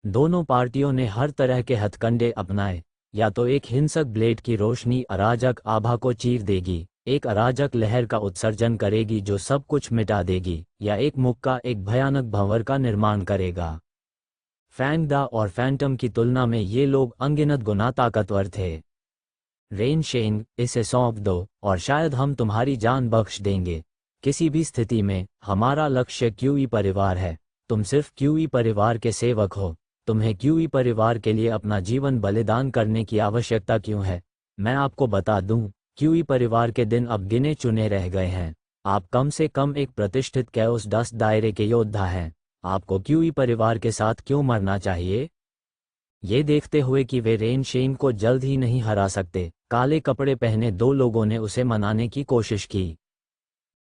दोनों पार्टियों ने हर तरह के हथकंडे अपनाए। या तो एक हिंसक ब्लेड की रोशनी अराजक आभा को चीर देगी, एक अराजक लहर का उत्सर्जन करेगी जो सब कुछ मिटा देगी, या एक मुक्का एक भयानक भंवर का निर्माण करेगा। फैंगडा और फैंटम की तुलना में ये लोग अनगिनत गुना ताकतवर थे। रेन शेंग, इसे सौंप दो और शायद हम तुम्हारी जान बख्श देंगे। किसी भी स्थिति में हमारा लक्ष्य क्यूई परिवार है। तुम सिर्फ क्यूई परिवार के सेवक हो। तुम्हें क्यूई परिवार के लिए अपना जीवन बलिदान करने की आवश्यकता क्यों है? मैं आपको बता दूं, क्यूई परिवार के दिन अब गिने चुने रह गए हैं। आप कम से कम एक प्रतिष्ठित कैओस डस्ट दायरे के योद्धा हैं। आपको क्यूई परिवार के साथ क्यों मरना चाहिए? ये देखते हुए कि वे रेन शेन को जल्द ही नहीं हरा सकते, काले कपड़े पहने दो लोगों ने उसे मनाने की कोशिश की।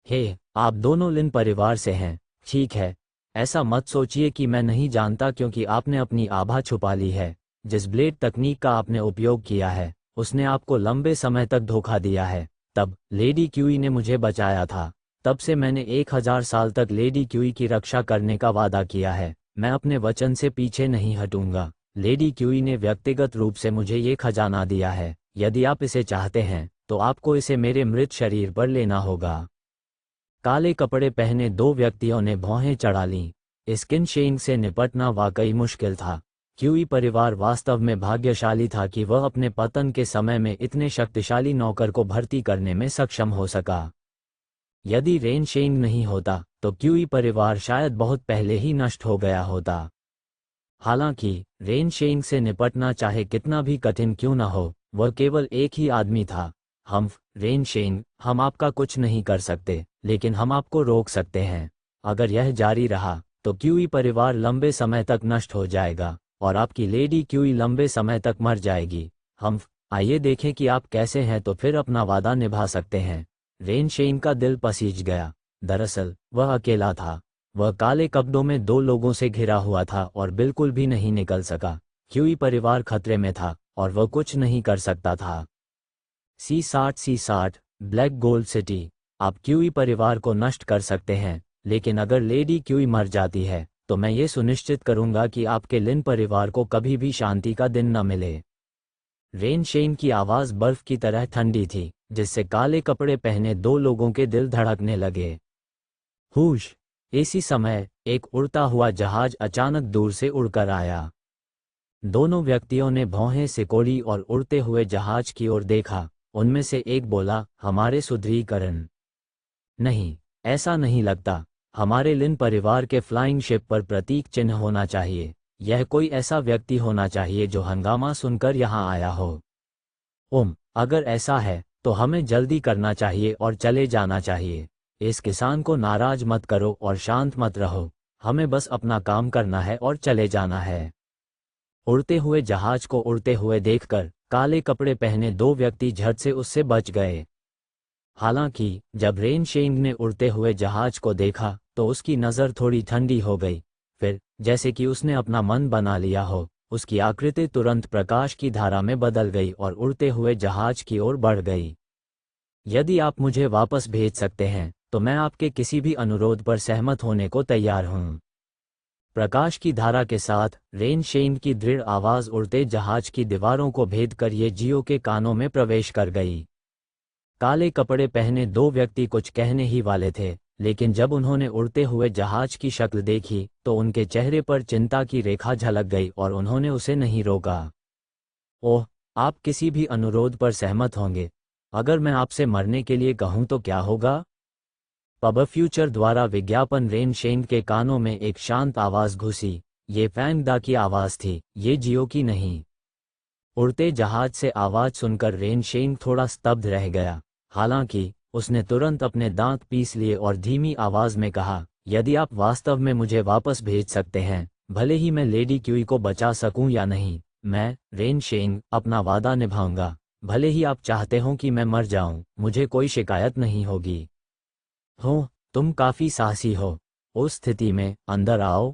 हे, आप दोनों लिन परिवार से हैं, ठीक है। ऐसा मत सोचिए कि मैं नहीं जानता, क्योंकि आपने अपनी आभा छुपा ली है। जिस ब्लेड तकनीक का आपने उपयोग किया है, उसने आपको लंबे समय तक धोखा दिया है। तब लेडी क्यूई ने मुझे बचाया था। तब से मैंने 1000 साल तक लेडी क्यूई की रक्षा करने का वादा किया है। मैं अपने वचन से पीछे नहीं हटूंगा। लेडी क्यूई ने व्यक्तिगत रूप से मुझे ये खजाना दिया है। यदि आप इसे चाहते हैं तो आपको इसे मेरे मृत शरीर पर लेना होगा। काले कपड़े पहने दो व्यक्तियों ने भौहें चढ़ा लीं। इस किनशेंग से निपटना वाकई मुश्किल था। क्यूई परिवार वास्तव में भाग्यशाली था कि वह अपने पतन के समय में इतने शक्तिशाली नौकर को भर्ती करने में सक्षम हो सका। यदि रेन शेंग नहीं होता तो क्यूई परिवार शायद बहुत पहले ही नष्ट हो गया होता। हालांकि रेन शेंग से निपटना चाहे कितना भी कठिन क्यों न हो, वह केवल एक ही आदमी था। रेन शेंग, हम आपका कुछ नहीं कर सकते, लेकिन हम आपको रोक सकते हैं। अगर यह जारी रहा तो क्यूई परिवार लंबे समय तक नष्ट हो जाएगा और आपकी लेडी क्यूई लंबे समय तक मर जाएगी। आइए देखें कि आप कैसे हैं, तो फिर अपना वादा निभा सकते हैं। रेन शेंग का दिल पसीज गया। दरअसल वह अकेला था। वह काले कपड़ों में दो लोगों से घिरा हुआ था और बिल्कुल भी नहीं निकल सका। क्यूई परिवार खतरे में था और वह कुछ नहीं कर सकता था। C60 black gold city. आप क्यूई परिवार को नष्ट कर सकते हैं, लेकिन अगर लेडी क्यूई मर जाती है तो मैं ये सुनिश्चित करूंगा कि आपके लिन परिवार को कभी भी शांति का दिन न मिले। रेन शेन की आवाज़ बर्फ की तरह ठंडी थी, जिससे काले कपड़े पहने दो लोगों के दिल धड़कने लगे। हुश! इसी समय एक उड़ता हुआ जहाज अचानक दूर से उड़कर आया। दोनों व्यक्तियों ने भौहें सिकोड़ी और उड़ते हुए जहाज की ओर देखा। उनमें से एक बोला, हमारे सुदृढ़ीकरण। नहीं, ऐसा नहीं लगता। हमारे लिन परिवार के फ्लाइंग शिप पर प्रतीक चिन्ह होना चाहिए। यह कोई ऐसा व्यक्ति होना चाहिए जो हंगामा सुनकर यहाँ आया हो। अगर ऐसा है तो हमें जल्दी करना चाहिए और चले जाना चाहिए। इस किसान को नाराज मत करो और शांत मत रहो। हमें बस अपना काम करना है और चले जाना है। उड़ते हुए जहाज को उड़ते हुए देखकर काले कपड़े पहने दो व्यक्ति झट से उससे बच गए। हालांकि जब रेन शेंग ने उड़ते हुए जहाज को देखा तो उसकी नज़र थोड़ी ठंडी हो गई। फिर जैसे कि उसने अपना मन बना लिया हो, उसकी आकृति तुरंत प्रकाश की धारा में बदल गई और उड़ते हुए जहाज की ओर बढ़ गई। यदि आप मुझे वापस भेज सकते हैं तो मैं आपके किसी भी अनुरोध पर सहमत होने को तैयार हूँ। प्रकाश की धारा के साथ रेन शेंग की दृढ़ आवाज़ उड़ते जहाज की दीवारों को भेद कर ये जियो के कानों में प्रवेश कर गई। काले कपड़े पहने दो व्यक्ति कुछ कहने ही वाले थे, लेकिन जब उन्होंने उड़ते हुए जहाज की शक्ल देखी तो उनके चेहरे पर चिंता की रेखा झलक गई और उन्होंने उसे नहीं रोका। ओह, आप किसी भी अनुरोध पर सहमत होंगे? अगर मैं आपसे मरने के लिए कहूं तो क्या होगा? पब फ्यूचर द्वारा विज्ञापन। रेन शेंग के कानों में एक शांत आवाज़ घुसी। ये फैंगडा की आवाज़ थी, ये जियो की नहीं। उड़ते जहाज से आवाज़ सुनकर रेन शेंग थोड़ा स्तब्ध रह गया। हालांकि उसने तुरंत अपने दांत पीस लिए और धीमी आवाज़ में कहा, यदि आप वास्तव में मुझे वापस भेज सकते हैं, भले ही मैं लेडी क्यूई को बचा सकूं या नहीं, मैं रेन शेंग अपना वादा निभाऊंगा। भले ही आप चाहते हो कि मैं मर जाऊं, मुझे कोई शिकायत नहीं होगी। तुम काफ़ी साहसी हो। उस स्थिति में अंदर आओ।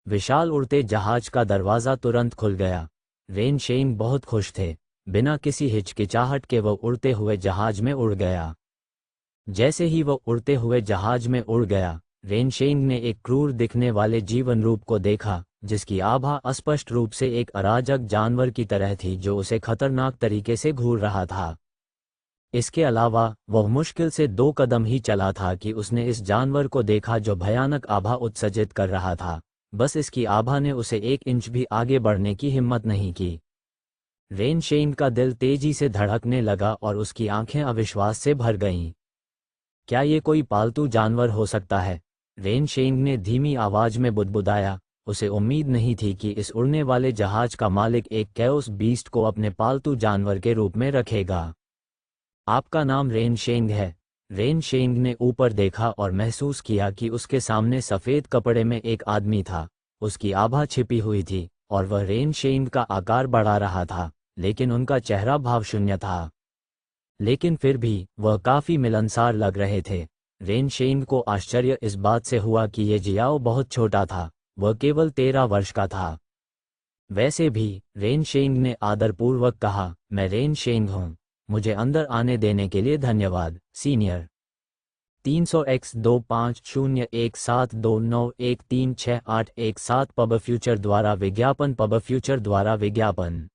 विशाल उड़ते जहाज का दरवाज़ा तुरंत खुल गया। रेन शेंग बहुत खुश थे। बिना किसी हिचकिचाहट के वो उड़ते हुए जहाज में उड़ गया। जैसे ही वह उड़ते हुए जहाज में उड़ गया, रेनशेंग ने एक क्रूर दिखने वाले जीवन रूप को देखा, जिसकी आभा स्पष्ट रूप से एक अराजक जानवर की तरह थी जो उसे खतरनाक तरीके से घूर रहा था। इसके अलावा वह मुश्किल से 2 कदम ही चला था कि उसने इस जानवर को देखा जो भयानक आभा उत्सर्जित कर रहा था। बस इसकी आभा ने उसे 1 इंच भी आगे बढ़ने की हिम्मत नहीं की। रेनशेंग का दिल तेजी से धड़कने लगा और उसकी आंखें अविश्वास से भर गईं। क्या ये कोई पालतू जानवर हो सकता है? रेनशेंग ने धीमी आवाज में बुदबुदाया। उसे उम्मीद नहीं थी कि इस उड़ने वाले जहाज का मालिक एक कैओस बीस्ट को अपने पालतू जानवर के रूप में रखेगा। आपका नाम रेनशेंग है? रेनशेंग ने ऊपर देखा और महसूस किया कि उसके सामने सफ़ेद कपड़े में एक आदमी था। उसकी आभा छिपी हुई थी और वह रेनशेंग का आकार बढ़ा रहा था, लेकिन उनका चेहरा भावशून्य था। लेकिन फिर भी वह काफ़ी मिलनसार लग रहे थे। रेनशेंग को आश्चर्य इस बात से हुआ कि ये जियाओ बहुत छोटा था, वह केवल 13 वर्ष का था। वैसे भी, रेनशेंग ने आदरपूर्वक कहा, मैं रेनशेंग हूँ। मुझे अंदर आने देने के लिए धन्यवाद, सीनियर। 300x25017291368117 पब फ्यूचर द्वारा विज्ञापन। पब फ्यूचर द्वारा विज्ञापन।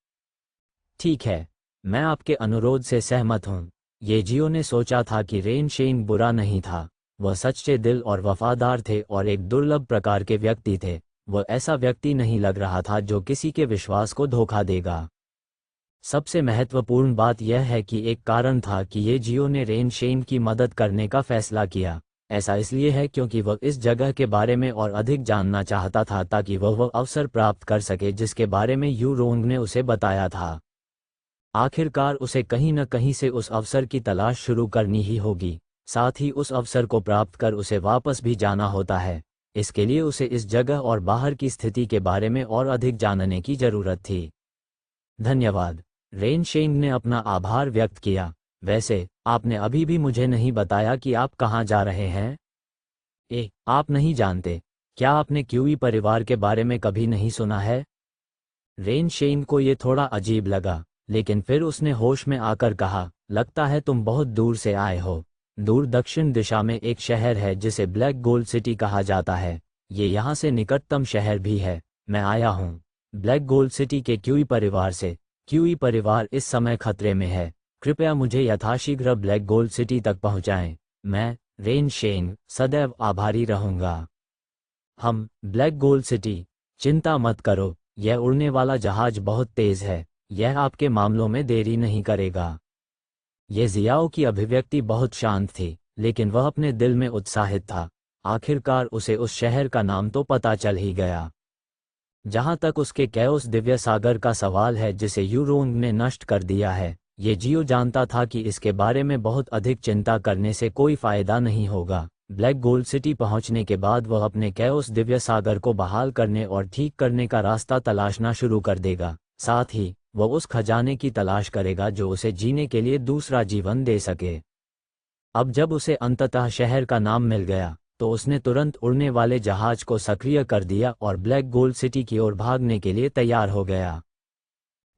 ठीक है, मैं आपके अनुरोध से सहमत हूँ। ये जियो ने सोचा था कि रेनशेंग बुरा नहीं था। वह सच्चे दिल और वफादार थे और एक दुर्लभ प्रकार के व्यक्ति थे। वह ऐसा व्यक्ति नहीं लग रहा था जो किसी के विश्वास को धोखा देगा। सबसे महत्वपूर्ण बात यह है कि एक कारण था कि ये जियो ने रेनशेंग की मदद करने का फैसला किया। ऐसा इसलिए है क्योंकि वह इस जगह के बारे में और अधिक जानना चाहता था ताकि वह अवसर प्राप्त कर सके जिसके बारे में यू रोंग ने उसे बताया था। आखिरकार उसे कहीं न कहीं से उस अवसर की तलाश शुरू करनी ही होगी। साथ ही उस अवसर को प्राप्त कर उसे वापस भी जाना होता है। इसके लिए उसे इस जगह और बाहर की स्थिति के बारे में और अधिक जानने की जरूरत थी। धन्यवाद। रेनशेंग ने अपना आभार व्यक्त किया। वैसे, आपने अभी भी मुझे नहीं बताया कि आप कहाँ जा रहे हैं? आप नहीं जानते? क्या आपने क्यूई परिवार के बारे में कभी नहीं सुना है? रेनशेंग को ये थोड़ा अजीब लगा, लेकिन फिर उसने होश में आकर कहा, लगता है तुम बहुत दूर से आए हो। दूर दक्षिण दिशा में एक शहर है जिसे ब्लैक गोल्ड सिटी कहा जाता है। ये यहाँ से निकटतम शहर भी है। मैं आया हूँ ब्लैक गोल्ड सिटी के क्यूई परिवार से। क्यूई परिवार इस समय खतरे में है। कृपया मुझे यथाशीघ्र ब्लैक गोल्ड सिटी तक पहुँचाएं। मैं, रेनशेंग, सदैव आभारी रहूँगा। हम, ब्लैक गोल्ड सिटी। चिंता मत करो, यह उड़ने वाला जहाज बहुत तेज है। यह आपके मामलों में देरी नहीं करेगा। ये जियाओ की अभिव्यक्ति बहुत शांत थी, लेकिन वह अपने दिल में उत्साहित था। आखिरकार उसे उस शहर का नाम तो पता चल ही गया। जहां तक उसके कैओस दिव्य सागर का सवाल है जिसे यूरोंग ने नष्ट कर दिया है, ये जियो जानता था कि इसके बारे में बहुत अधिक चिंता करने से कोई फायदा नहीं होगा। ब्लैक गोल्ड सिटी पहुंचने के बाद वह अपने कैओस दिव्य सागर को बहाल करने और ठीक करने का रास्ता तलाशना शुरू कर देगा। साथ ही वह उस खजाने की तलाश करेगा जो उसे जीने के लिए दूसरा जीवन दे सके। अब जब उसे अंततः शहर का नाम मिल गया, तो उसने तुरंत उड़ने वाले जहाज को सक्रिय कर दिया और ब्लैक गोल्ड सिटी की ओर भागने के लिए तैयार हो गया।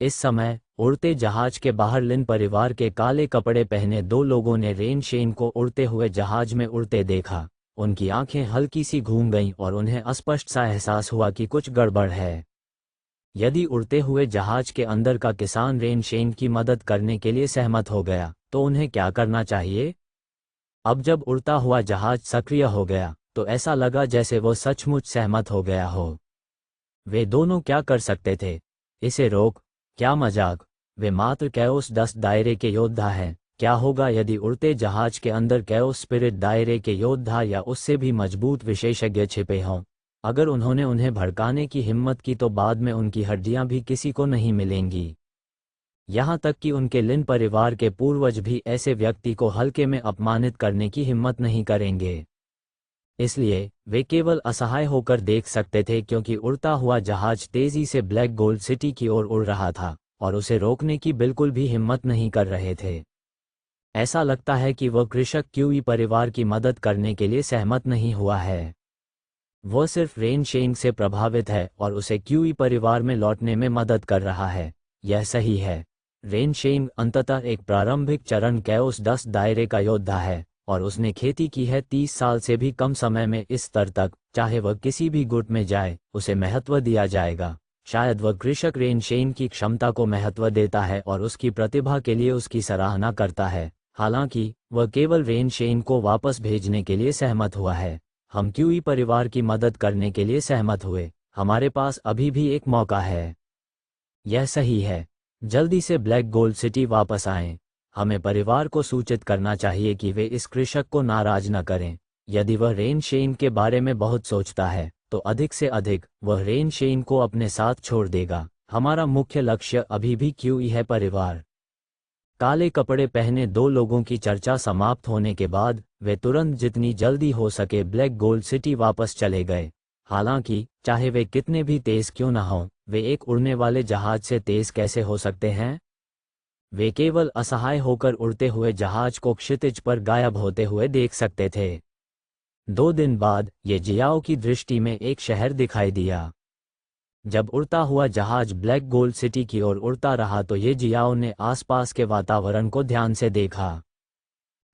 इस समय उड़ते जहाज के बाहर लिन परिवार के काले कपड़े पहने 2 लोगों ने रेनशेंग को उड़ते हुए जहाज में उड़ते देखा। उनकी आंखें हल्की सी घूम गईं और उन्हें अस्पष्ट सा एहसास हुआ कि कुछ गड़बड़ है। यदि उड़ते हुए जहाज के अंदर का किसान रेनशेंग की मदद करने के लिए सहमत हो गया, तो उन्हें क्या करना चाहिए? अब जब उड़ता हुआ जहाज सक्रिय हो गया, तो ऐसा लगा जैसे वो सचमुच सहमत हो गया हो। वे दोनों क्या कर सकते थे? इसे रोक? क्या मजाक! वे मात्र कैओस 10 दायरे के योद्धा हैं। क्या होगा यदि उड़ते जहाज के अंदर कैओस स्पिरिट दायरे के योद्धा या उससे भी मजबूत विशेषज्ञ छिपे हों? अगर उन्होंने उन्हें भड़काने की हिम्मत की तो बाद में उनकी हड्डियां भी किसी को नहीं मिलेंगी। यहाँ तक कि उनके लिन परिवार के पूर्वज भी ऐसे व्यक्ति को हल्के में अपमानित करने की हिम्मत नहीं करेंगे। इसलिए वे केवल असहाय होकर देख सकते थे क्योंकि उड़ता हुआ जहाज तेजी से ब्लैक गोल्ड सिटी की ओर उड़ रहा था और उसे रोकने की बिल्कुल भी हिम्मत नहीं कर रहे थे। ऐसा लगता है कि वह कृषक क्यूई परिवार की मदद करने के लिए सहमत नहीं हुआ है। वह सिर्फ रेनशेंग से प्रभावित है और उसे क्यूई परिवार में लौटने में मदद कर रहा है। यह सही है। रेनशेंग अंततः एक प्रारंभिक चरण कैओस 10 दायरे का योद्धा है, और उसने खेती की है 30 साल से भी कम समय में इस स्तर तक। चाहे वह किसी भी गुट में जाए, उसे महत्व दिया जाएगा। शायद वह कृषक रेन शेन की क्षमता को महत्व देता है और उसकी प्रतिभा के लिए उसकी सराहना करता है। हालांकि वह केवल रेन शेन को वापस भेजने के लिए सहमत हुआ है। हम क्यूई परिवार की मदद करने के लिए सहमत हुए। हमारे पास अभी भी एक मौका है। यह सही है। जल्दी से ब्लैक गोल्ड सिटी वापस आएं। हमें परिवार को सूचित करना चाहिए कि वे इस कृषक को नाराज न करें। यदि वह रेन शेन के बारे में बहुत सोचता है, तो अधिक से अधिक वह रेन शेन को अपने साथ छोड़ देगा। हमारा मुख्य लक्ष्य अभी भी क्यूई है परिवार। काले कपड़े पहने दो लोगों की चर्चा समाप्त होने के बाद वे तुरंत जितनी जल्दी हो सके ब्लैक गोल्ड सिटी वापस चले गए। हालांकि चाहे वे कितने भी तेज क्यों न हों, वे एक उड़ने वाले जहाज से तेज कैसे हो सकते हैं? वे केवल असहाय होकर उड़ते हुए जहाज को क्षितिज पर गायब होते हुए देख सकते थे। 2 दिन बाद ये जियाओ की दृष्टि में एक शहर दिखाई दिया। जब उड़ता हुआ जहाज ब्लैक गोल्ड सिटी की ओर उड़ता रहा तो ये जियाओ ने आसपास के वातावरण को ध्यान से देखा।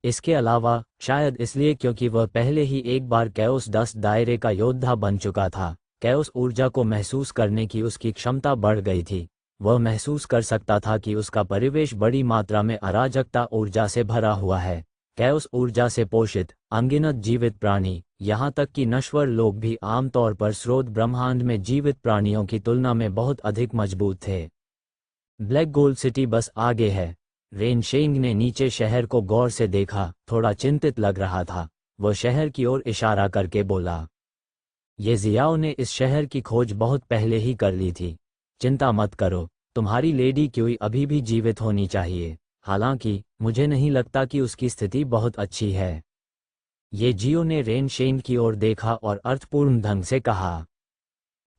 इसके अलावा शायद इसलिए क्योंकि वह पहले ही एक बार कैओस डस्ट दायरे का योद्धा बन चुका था, कैओस ऊर्जा को महसूस करने की उसकी क्षमता बढ़ गई थी। वह महसूस कर सकता था कि उसका परिवेश बड़ी मात्रा में अराजकता ऊर्जा से भरा हुआ है। कैओस ऊर्जा से पोषित अनगिनत जीवित प्राणी, यहाँ तक कि नश्वर लोग भी आमतौर पर स्रोत ब्रह्मांड में जीवित प्राणियों की तुलना में बहुत अधिक मजबूत थे। ब्लैक गोल्ड सिटी बस आगे है। रेन शेंग ने नीचे शहर को गौर से देखा, थोड़ा चिंतित लग रहा था। वह शहर की ओर इशारा करके बोला, ये जियाओ ने इस शहर की खोज बहुत पहले ही कर ली थी। चिंता मत करो, तुम्हारी लेडी क्यूई अभी भी जीवित होनी चाहिए। हालांकि मुझे नहीं लगता कि उसकी स्थिति बहुत अच्छी है। ये जियो ने रेन शेन की ओर देखा और अर्थपूर्ण ढंग से कहा।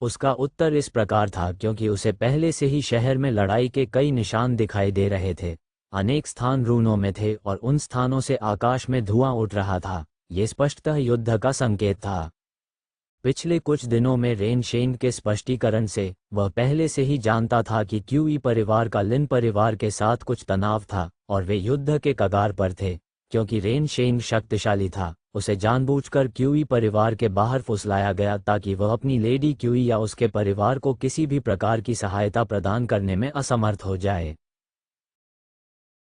उसका उत्तर इस प्रकार था क्योंकि उसे पहले से ही शहर में लड़ाई के कई निशान दिखाई दे रहे थे। अनेक स्थान रूनों में थे और उन स्थानों से आकाश में धुआं उठ रहा था। ये स्पष्टतः युद्ध का संकेत था। पिछले कुछ दिनों में रेन शेन के स्पष्टीकरण से वह पहले से ही जानता था कि क्यूई परिवार का लिन परिवार के साथ कुछ तनाव था और वे युद्ध के कगार पर थे। क्योंकि रेन शेन शक्तिशाली था, उसे जानबूझकर क्यूई परिवार के बाहर फुसलाया गया ताकि वह अपनी लेडी क्यूई या उसके परिवार को किसी भी प्रकार की सहायता प्रदान करने में असमर्थ हो जाए।